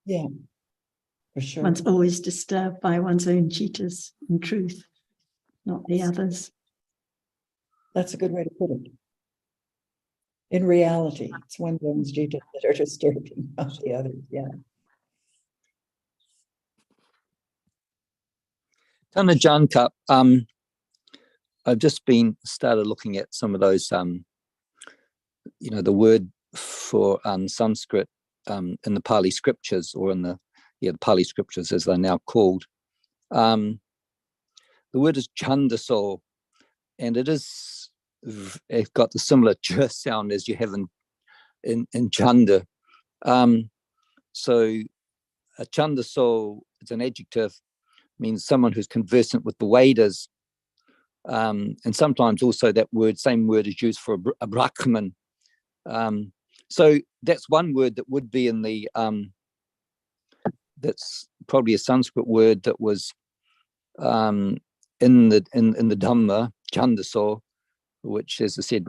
Yeah, for sure. One's always disturbed by one's own citas, in truth, not the others. That's a good way to put it. In reality, it's one's own citas that are disturbing, not the others. Yeah. Tana Janka, I've just started looking at some of those, the word for Sanskrit in the Pali scriptures, or in the Pali scriptures as they're now called. The word is chandaso, and it's got the similar j sound as you have in chanda. So a chandaso is an adjective, means someone who's conversant with the Vedas, and sometimes also that same word is used for a Brahman. So that's one word that would be in the that's probably a Sanskrit word that was in the Dhamma, chandaso, which, as I said,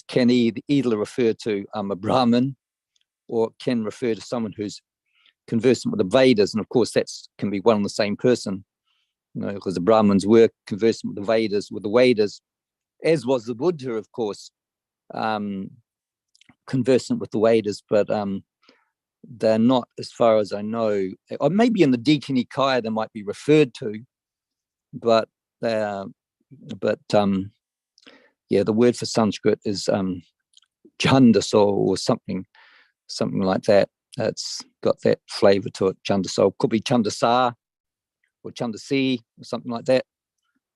can either refer to a Brahmin, or can refer to someone who's conversant with the Vedas, and of course that can be one and the same person. Because the Brahmins were conversant with the Vedas, as was the Buddha, of course, conversant with the Vedas, but they're not, as far as I know, or maybe in the Dikha Nikaya they might be referred to, but the word for Sanskrit is chandaso, or something like that. It's got that flavor to it. Chandaso could be chandasa, or chandasi, or something like that,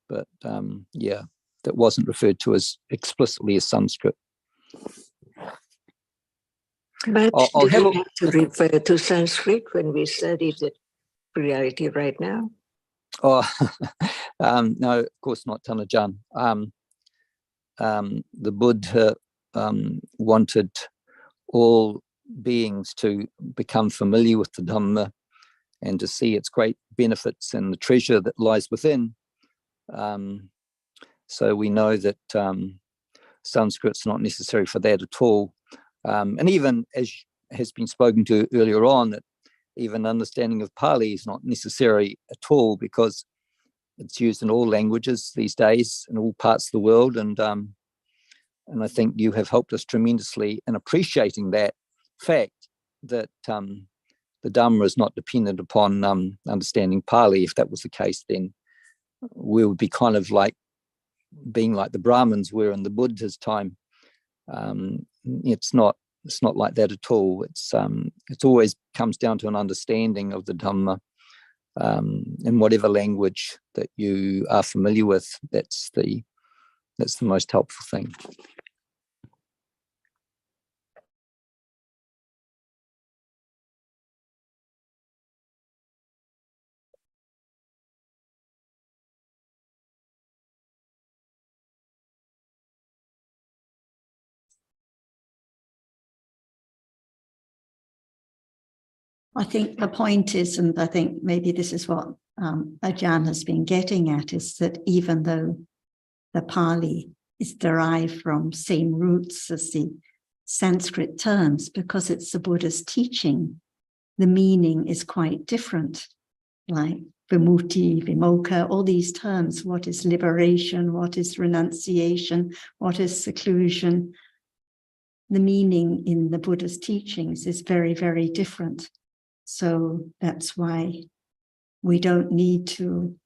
but that wasn't referred to as explicitly as Sanskrit. But do we have to refer to Sanskrit when we study the reality right now? Oh, no, of course not, Tanajan. The Buddha wanted all beings to become familiar with the Dhamma, and to see its great benefits and the treasure that lies within. So we know that Sanskrit's not necessary for that at all. And even as has been spoken to earlier on, that even understanding of Pali is not necessary at all, because it's used in all languages these days in all parts of the world. And I think you have helped us tremendously in appreciating that fact, that the Dhamma is not dependent upon understanding Pali. If that was the case, then we would be kind of like being like the Brahmins were in the Buddha's time. It's not like that at all. It's always comes down to an understanding of the Dhamma in whatever language that you are familiar with. That's the most helpful thing. I think the point is, and I think maybe this is what Ajahn has been getting at, is that even though the Pali is derived from same roots as the Sanskrit terms, because it's the Buddha's teaching, the meaning is quite different. Like vimutti, vimokkha, all these terms, what is liberation, what is renunciation, what is seclusion, the meaning in the Buddha's teachings is very, very different. So that's why we don't need to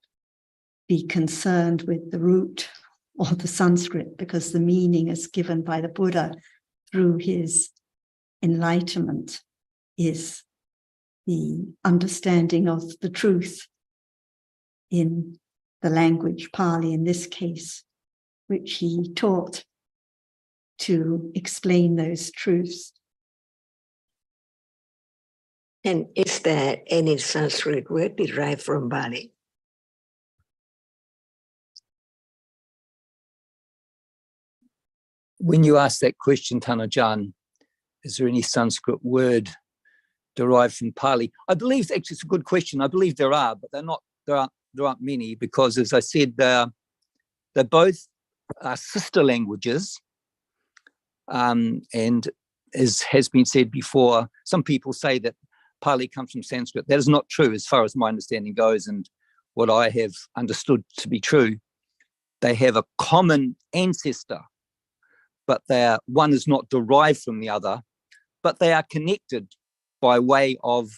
be concerned with the root or the Sanskrit, because the meaning is given by the Buddha through his enlightenment is the understanding of the truth in the language, Pali in this case, which he taught to explain those truths. And is there any Sanskrit word derived from Pali? When you ask that question, Tanajan, is there any Sanskrit word derived from Pali? I believe actually it's a good question. I believe there are, but there aren't many, because as I said, they're both sister languages. And as has been said before, some people say that Pali comes from Sanskrit. That is not true as far as my understanding goes, and what I have understood to be true. They have a common ancestor, but one is not derived from the other, but they are connected by way of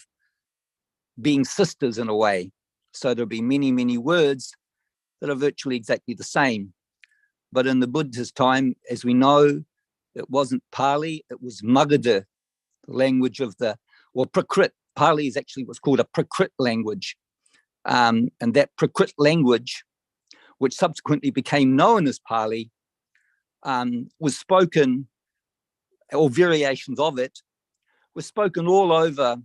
being sisters in a way. So there'll be many, many words that are virtually exactly the same. But in the Buddha's time, as we know, it wasn't Pali, it was Magadha, the language of Prakrit. Pali is actually what's called a Prakrit language. And that Prakrit language, which subsequently became known as Pali, was spoken, or variations of it, were spoken all over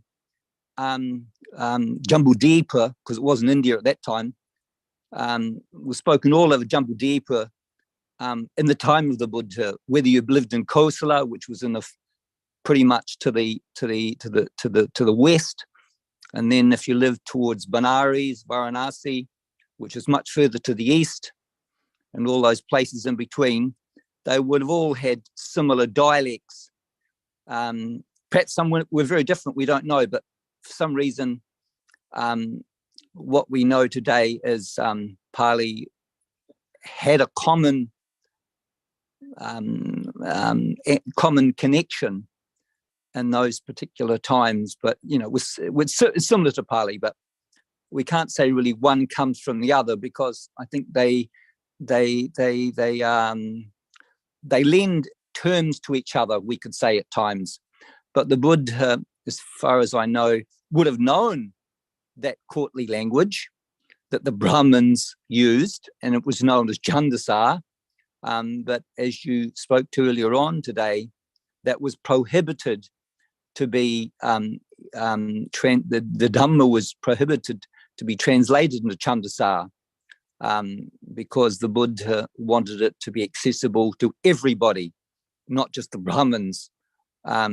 Jambudvipa, because it was in India at that time, was spoken all over Jambudvipa in the time of the Buddha, whether you lived in Kosala, which was in pretty much to the west, and then if you lived towards Benares, Varanasi, which is much further to the east, and all those places in between, they would have all had similar dialects. Perhaps some were very different, we don't know, but for some reason, what we know today is Pali had a common connection in those particular times, but it's similar to Pali, but we can't say really one comes from the other, because I think they lend terms to each other, we could say at times. But the Buddha, as far as I know, would have known that courtly language that the Brahmins used, and it was known as Chandasa. But as you spoke to earlier on today, that was prohibited to be, the Dhamma was prohibited to be translated into Chandasa, because the Buddha wanted it to be accessible to everybody, not just the Brahmins. At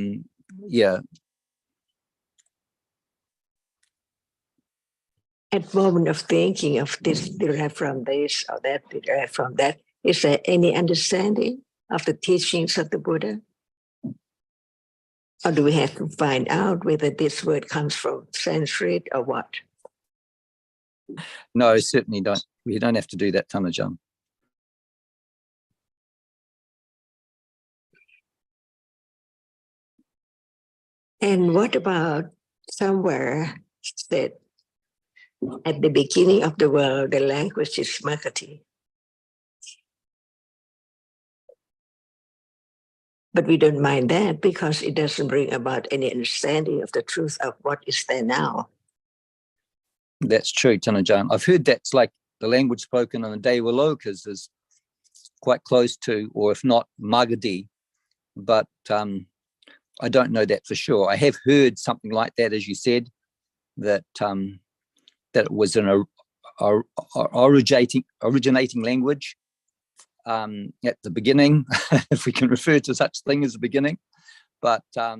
moment of thinking of this derived from this or that derived from that, is there any understanding of the teachings of the Buddha? Or do we have to find out whether this word comes from Sanskrit or what? No, certainly don't. We don't have to do that, Dhamma. And what about somewhere that at the beginning of the world, the language is Makati? But we don't mind that because it doesn't bring about any understanding of the truth of what is there now. That's true, Dhamma. I've heard that's like the language spoken on the Devalokas is quite close to, or if not, Magadhi. But I don't know that for sure. I have heard something like that, as you said, that that it was an originating language at the beginning, if we can refer to such thing as the beginning. But yeah,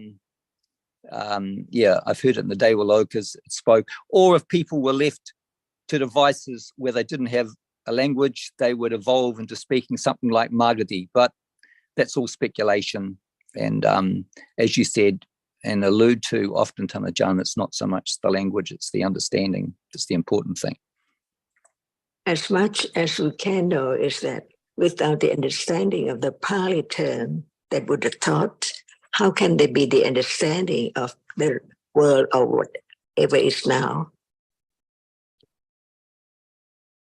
I've heard it in the Devalokas it spoke. Or if people were left to devices where they didn't have a language, they would evolve into speaking something like Magadhi. But that's all speculation. And as you said and allude to often, Dhamma, it's not so much the language, it's the understanding. It's the important thing. As much as we can know is that without the understanding of the Pali term that Buddha taught, how can there be the understanding of the world or whatever is now?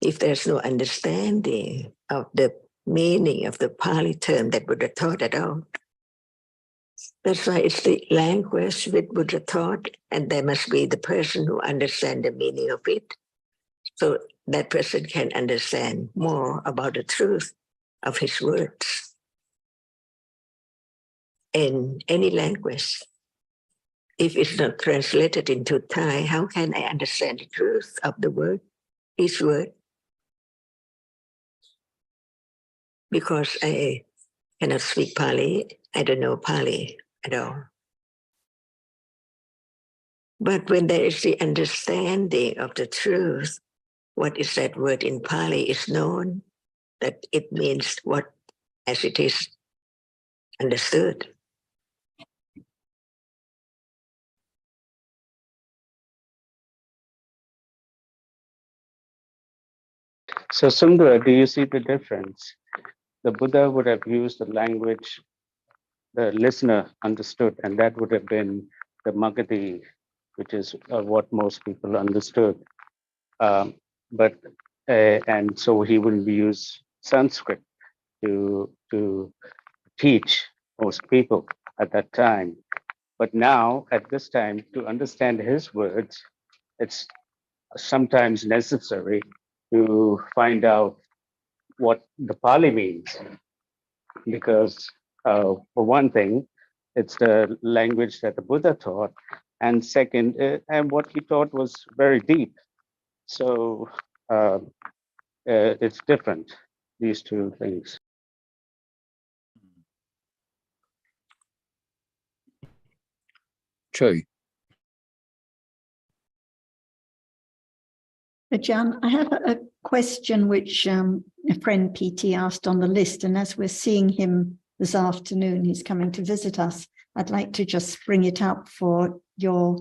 If there's no understanding of the meaning of the Pali term that Buddha taught at all. That's why it's the language that Buddha taught, and there must be the person who understands the meaning of it. So that person can understand more about the truth of his words. In any language, if it's not translated into Thai, how can I understand the truth of the word, each word? Because I cannot speak Pali, I don't know Pali at all. But when there is the understanding of the truth, what is that word in Pali is known, that it means what as it is understood. So Sundara, do you see the difference? The Buddha would have used the language the listener understood, and that would have been the Magadhi, which is what most people understood. And so he wouldn't use Sanskrit to teach most people at that time. But now, at this time, to understand his words, it's sometimes necessary to find out what the Pali means, because for one thing, it's the language that the Buddha taught, and second, and what he taught was very deep. So it's different, these two things. True. Jan, I have a question which a friend PT asked on the list, and as we're seeing him this afternoon, he's coming to visit us, I'd like to just bring it up for your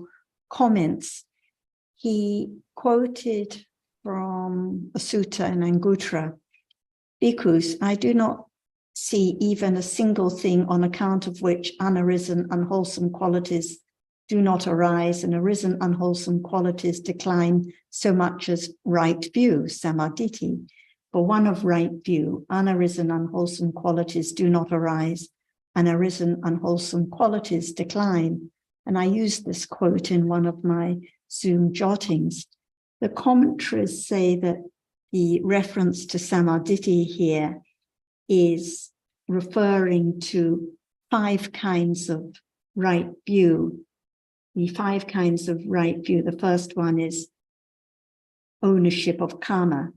comments. He quoted from a sutta in Anguttara, "Bhikkhus, I do not see even a single thing on account of which unarisen, unwholesome qualities do not arise, and arisen unwholesome qualities decline so much as right view, samadhi. For one of right view, unarisen unwholesome qualities do not arise, and arisen unwholesome qualities decline." And I used this quote in one of my Zoom jottings. The commentaries say that the reference to samadhi here is referring to 5 kinds of right view. The 5 kinds of right view. The first one is ownership of karma,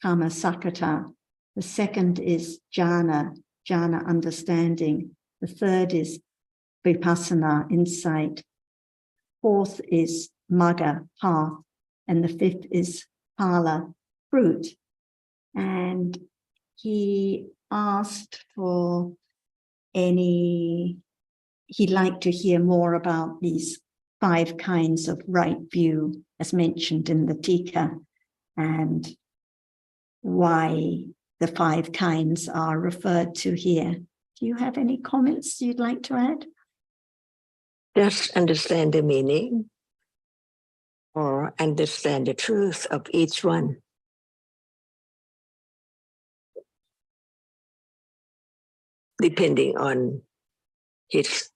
karma sakata. The second is jhana, jhana understanding. The third is vipassana, insight. Fourth is magga, path. And the fifth is phala, fruit. And he asked for any he'd like to hear more about these 5 kinds of right view as mentioned in the Tika, and why the 5 kinds are referred to here. Do you have any comments you'd like to add? Just understand the meaning or understand the truth of each one. Depending on his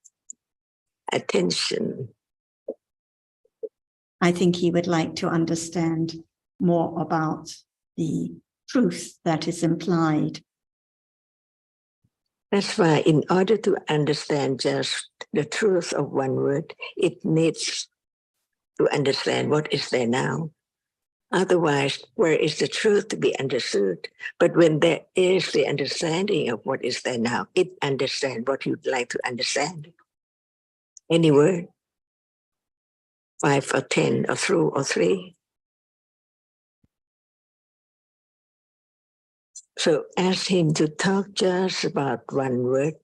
attention. I think he would like to understand more about the truth that is implied. That's why in order to understand just the truth of one word, it needs to understand what is there now. Otherwise, where is the truth to be understood? But when there is the understanding of what is there now, it understands what you'd like to understand. Any word, 5 or 10 or 2 or 3. So ask him to talk just about one word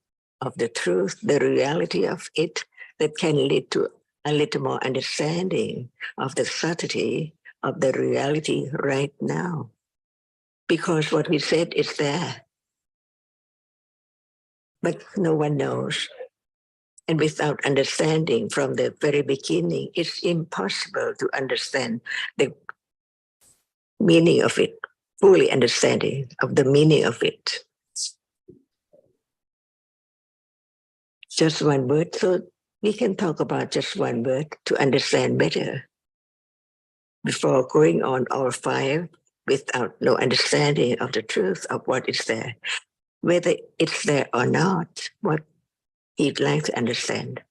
of the truth, the reality of it, that can lead to a little more understanding of the subtlety of the reality right now. Because what he said is there, but no one knows. And without understanding from the very beginning, it's impossible to understand the meaning of it, fully understanding of the meaning of it. Just one word, so we can talk about just one word to understand better. Before going on all 5 without no understanding of the truth of what is there, whether it's there or not, what he'd like to understand.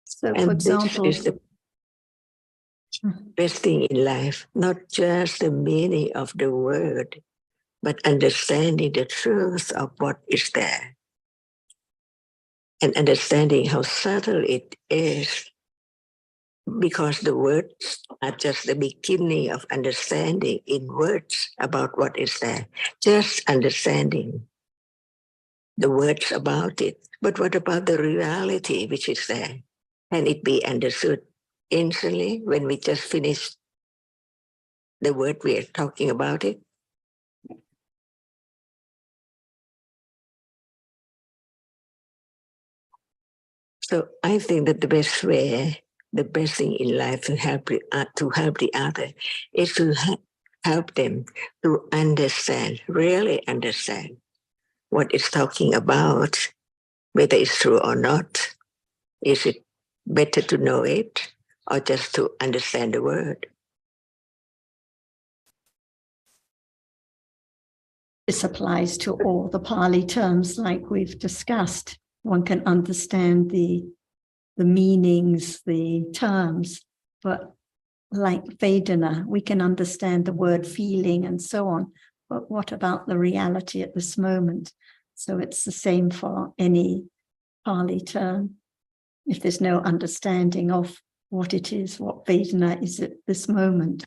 So, And for example, this is the best thing in life, not just the meaning of the word, but understanding the truth of what is there. And understanding how subtle it is, because the words are just the beginning of understanding in words about what is there. Just understanding the words about it. But what about the reality which is there? Can it be understood instantly when we just finish the word we are talking about it? So I think that the best way, the best thing in life to help the other is to help them to understand, really understand what it's talking about, whether it's true or not. Is it better to know it or just to understand the word? this applies to all the Pali terms like we've discussed. One can understand the meanings, the terms, but like Vedana, we can understand the word feeling and so on. But what about the reality at this moment? So it's the same for any Pali term. If there's no understanding of what it is, what Vedana is at this moment,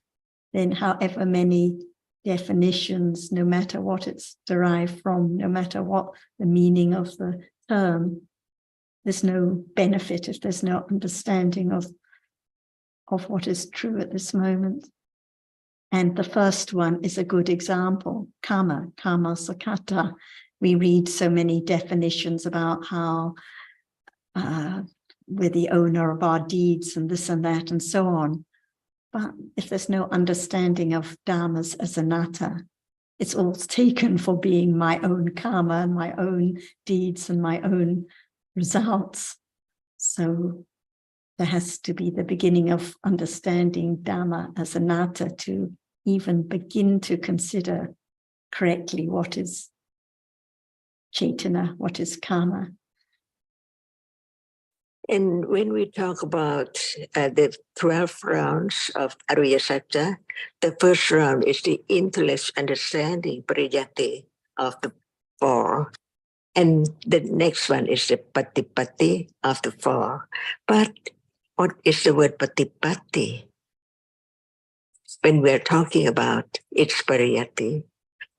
then however many definitions, no matter what it's derived from, no matter what the meaning of the term, there's no benefit if there's no understanding of what is true at this moment. And the first one is a good example, karma sakata. We read so many definitions about how we're the owner of our deeds and this and that and so on. But if there's no understanding of dhammas as anatta, it's all taken for being my own karma and my own deeds and my own results. So there has to be the beginning of understanding Dhamma as anatta to even begin to consider correctly what is Chaitanya, what is karma. And when we talk about the 12 rounds of Ariya Satya, the first round is the intellect understanding, pariyati, of the 4. And the next one is the patipatti of the 4. But what is the word patipatti? When we're talking about its pariyati,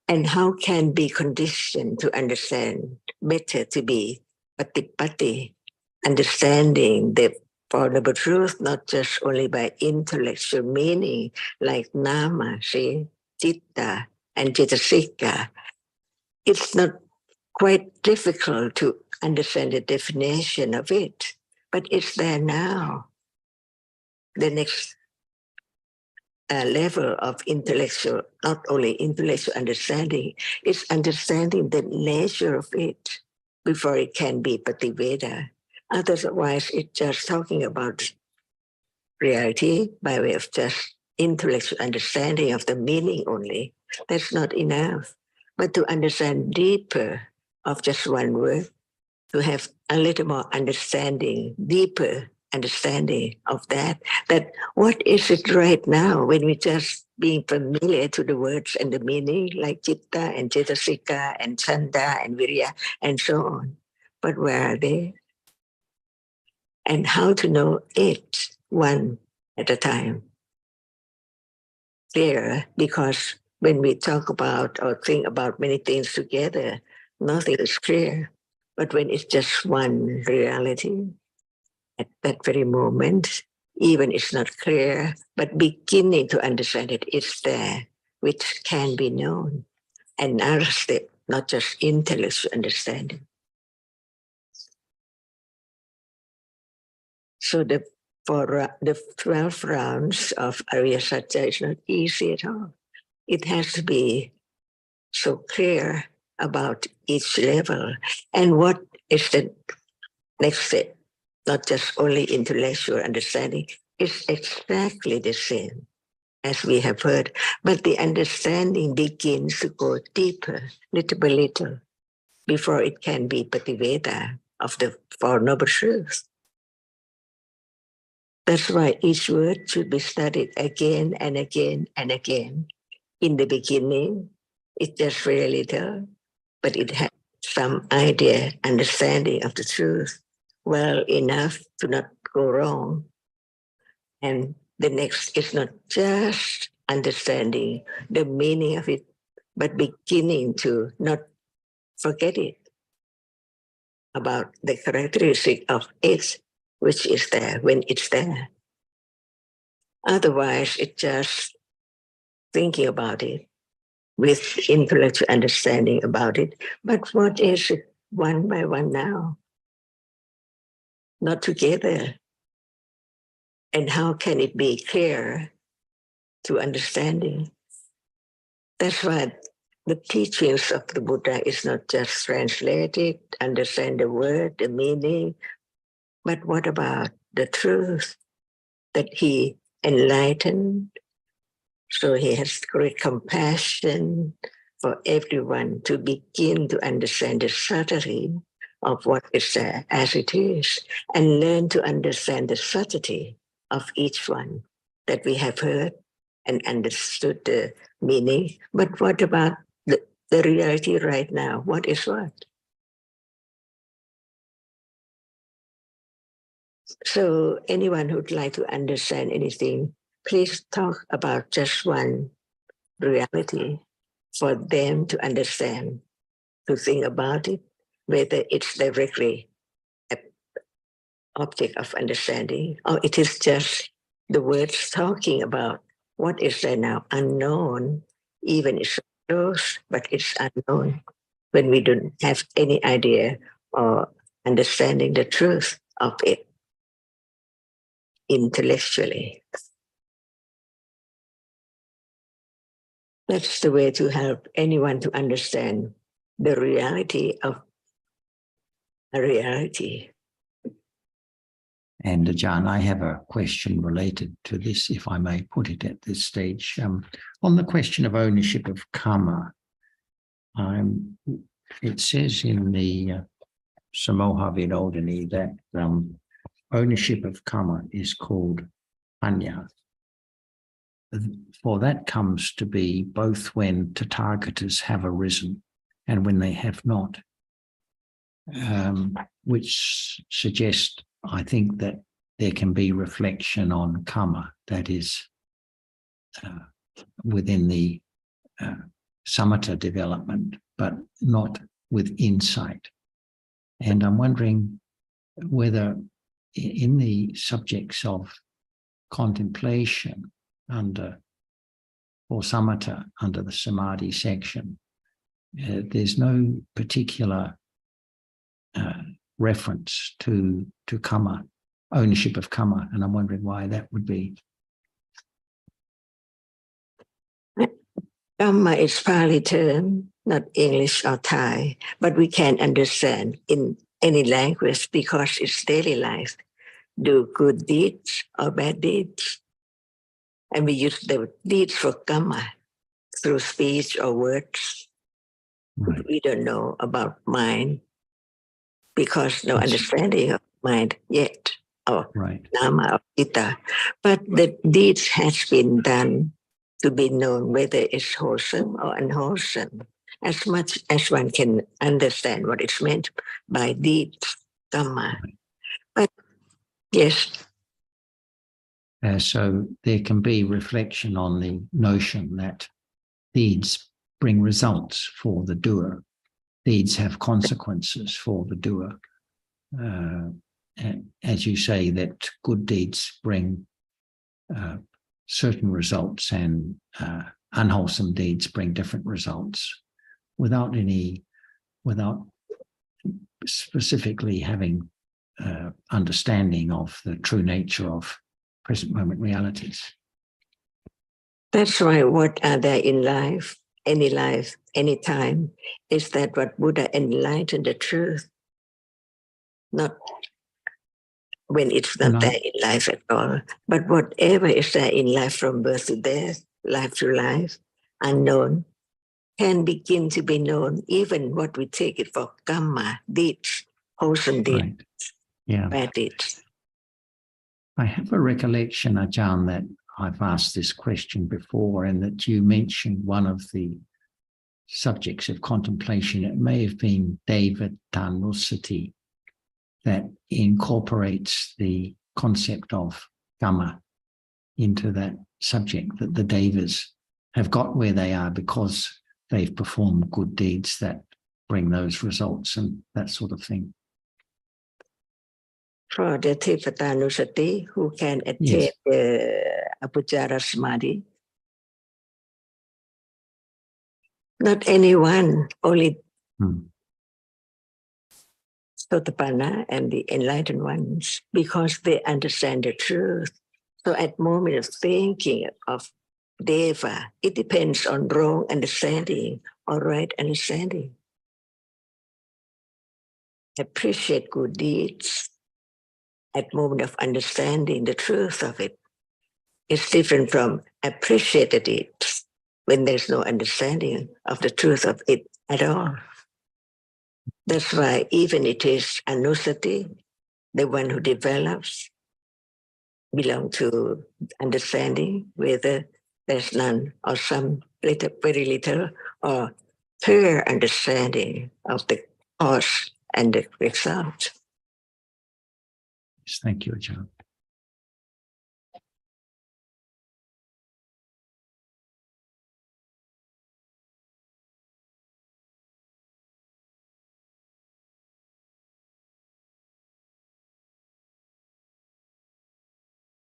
and how can be conditioned to understand better to be patipati, understanding the Four Noble Truth, not just only by intellectual meaning, like nama, see, citta, and cetasika. It's not quite difficult to understand the definition of it, but it's there now. The next level of intellectual, not only intellectual understanding, is understanding the nature of it before it can be Pativeda. Otherwise, it's just talking about reality by way of just intellectual understanding of the meaning only. That's not enough. But to understand deeper of just one word, to have a little more understanding, deeper understanding of that what is it right now when we just being familiar to the words and the meaning, like citta and cetasika and chanda and virya and so on. But where are they? And how to know it one at a time. Clearer, because when we talk about or think about many things together, nothing is clear. But when it's just one reality, at that very moment, even it's not clear, but beginning to understand it, it's there, which can be known. Another step, not just intellectual understanding. So for the 12 rounds of Arya Satya is not easy at all. It has to be so clear about each level. And what is the next step? Not just only intellectual understanding, it's exactly the same as we have heard, but the understanding begins to go deeper, little by little, before it can be Pativeda of the Four Noble Truths. That's why each word should be studied again and again and again. In the beginning, it's just very little, but it had some idea, understanding of the truth well enough to not go wrong. And the next is not just understanding the meaning of it, but beginning to not forget it about the characteristic of it, which is there when it's there. Otherwise, it's just thinking about it with intellectual understanding about it. But what is it one by one now? Not together. And how can it be clear to understanding? That's why the teachings of the Buddha is not just translated, understand the word, the meaning, but what about the truth that he enlightened? So he has great compassion for everyone to begin to understand the subtlety of what is there as it is, and learn to understand the subtlety of each one that we have heard and understood the meaning. But what about the reality right now? What is what? So anyone who'd like to understand anything, please talk about just one reality for them to understand, to think about it, whether it's directly an object of understanding or it is just the words talking about what is there now unknown, even it's close, but it's unknown when we don't have any idea or understanding the truth of it intellectually. That's the way to help anyone to understand the reality of a reality. And Ajahn, I have a question related to this, if I may put it at this stage. On the question of ownership of karma, it says in the Samoha Vinodini that ownership of karma is called panya. For that comes to be both when Tathagatas have arisen and when they have not, which suggests, I think, that there can be reflection on karma, that is within the samatha development, but not with insight. And I'm wondering whether in the subjects of contemplation or samatha under the samadhi section, there's no particular reference to karma, ownership of karma, and I'm wondering why that would be. Dhamma is Pali term, not English or Thai, but we can understand in any language because it's daily life. Do good deeds or bad deeds. And we use the deeds for karma through speech or words. Right. We don't know about mind because no understanding of mind yet, or Right. Dhamma or Gita. But the deeds has been done to be known whether it's wholesome or unwholesome, as much as one can understand what is meant by deeds, Dhamma. Right. But yes. So there can be reflection on the notion that deeds bring results for the doer. Deeds have consequences for the doer. And as you say, that good deeds bring certain results and unwholesome deeds bring different results without specifically having understanding of the true nature of present moment realities. That's why what are there in life, any time, is that what Buddha enlightened the truth, not when it's not there in life at all, but whatever is there in life from birth to death, life to life, unknown, can begin to be known, even what we take it for karma, deeds, wholesome deeds, Right. Yeah. bad deeds. I have a recollection, Ajahn, that I've asked this question before, and that you mentioned one of the subjects of contemplation. It may have been Devatanusati, that incorporates the concept of karma into that subject, that the devas have got where they are because they've performed good deeds that bring those results and that sort of thing. For the Devatanusati who can attain Yes. the Apujara Samadhi, not anyone, only Sotapanna and the enlightened ones, because they understand the truth. So at moment of thinking of Deva, it depends on wrong understanding or right understanding. Appreciate good deeds at moment of understanding the truth of it. It's different from appreciate it when there's no understanding of the truth of it at all. That's why even it is Anusati, the one who develops, belong to understanding, whether there's none or some little, very little, or clear understanding of the cause and the result. Yes, thank you, Ajahn.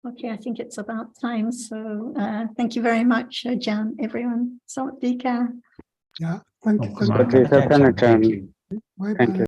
Okay, I think it's about time. So thank you very much, Ajahn, everyone. Sawadika. Yeah, thank you. Thank you. Thank you.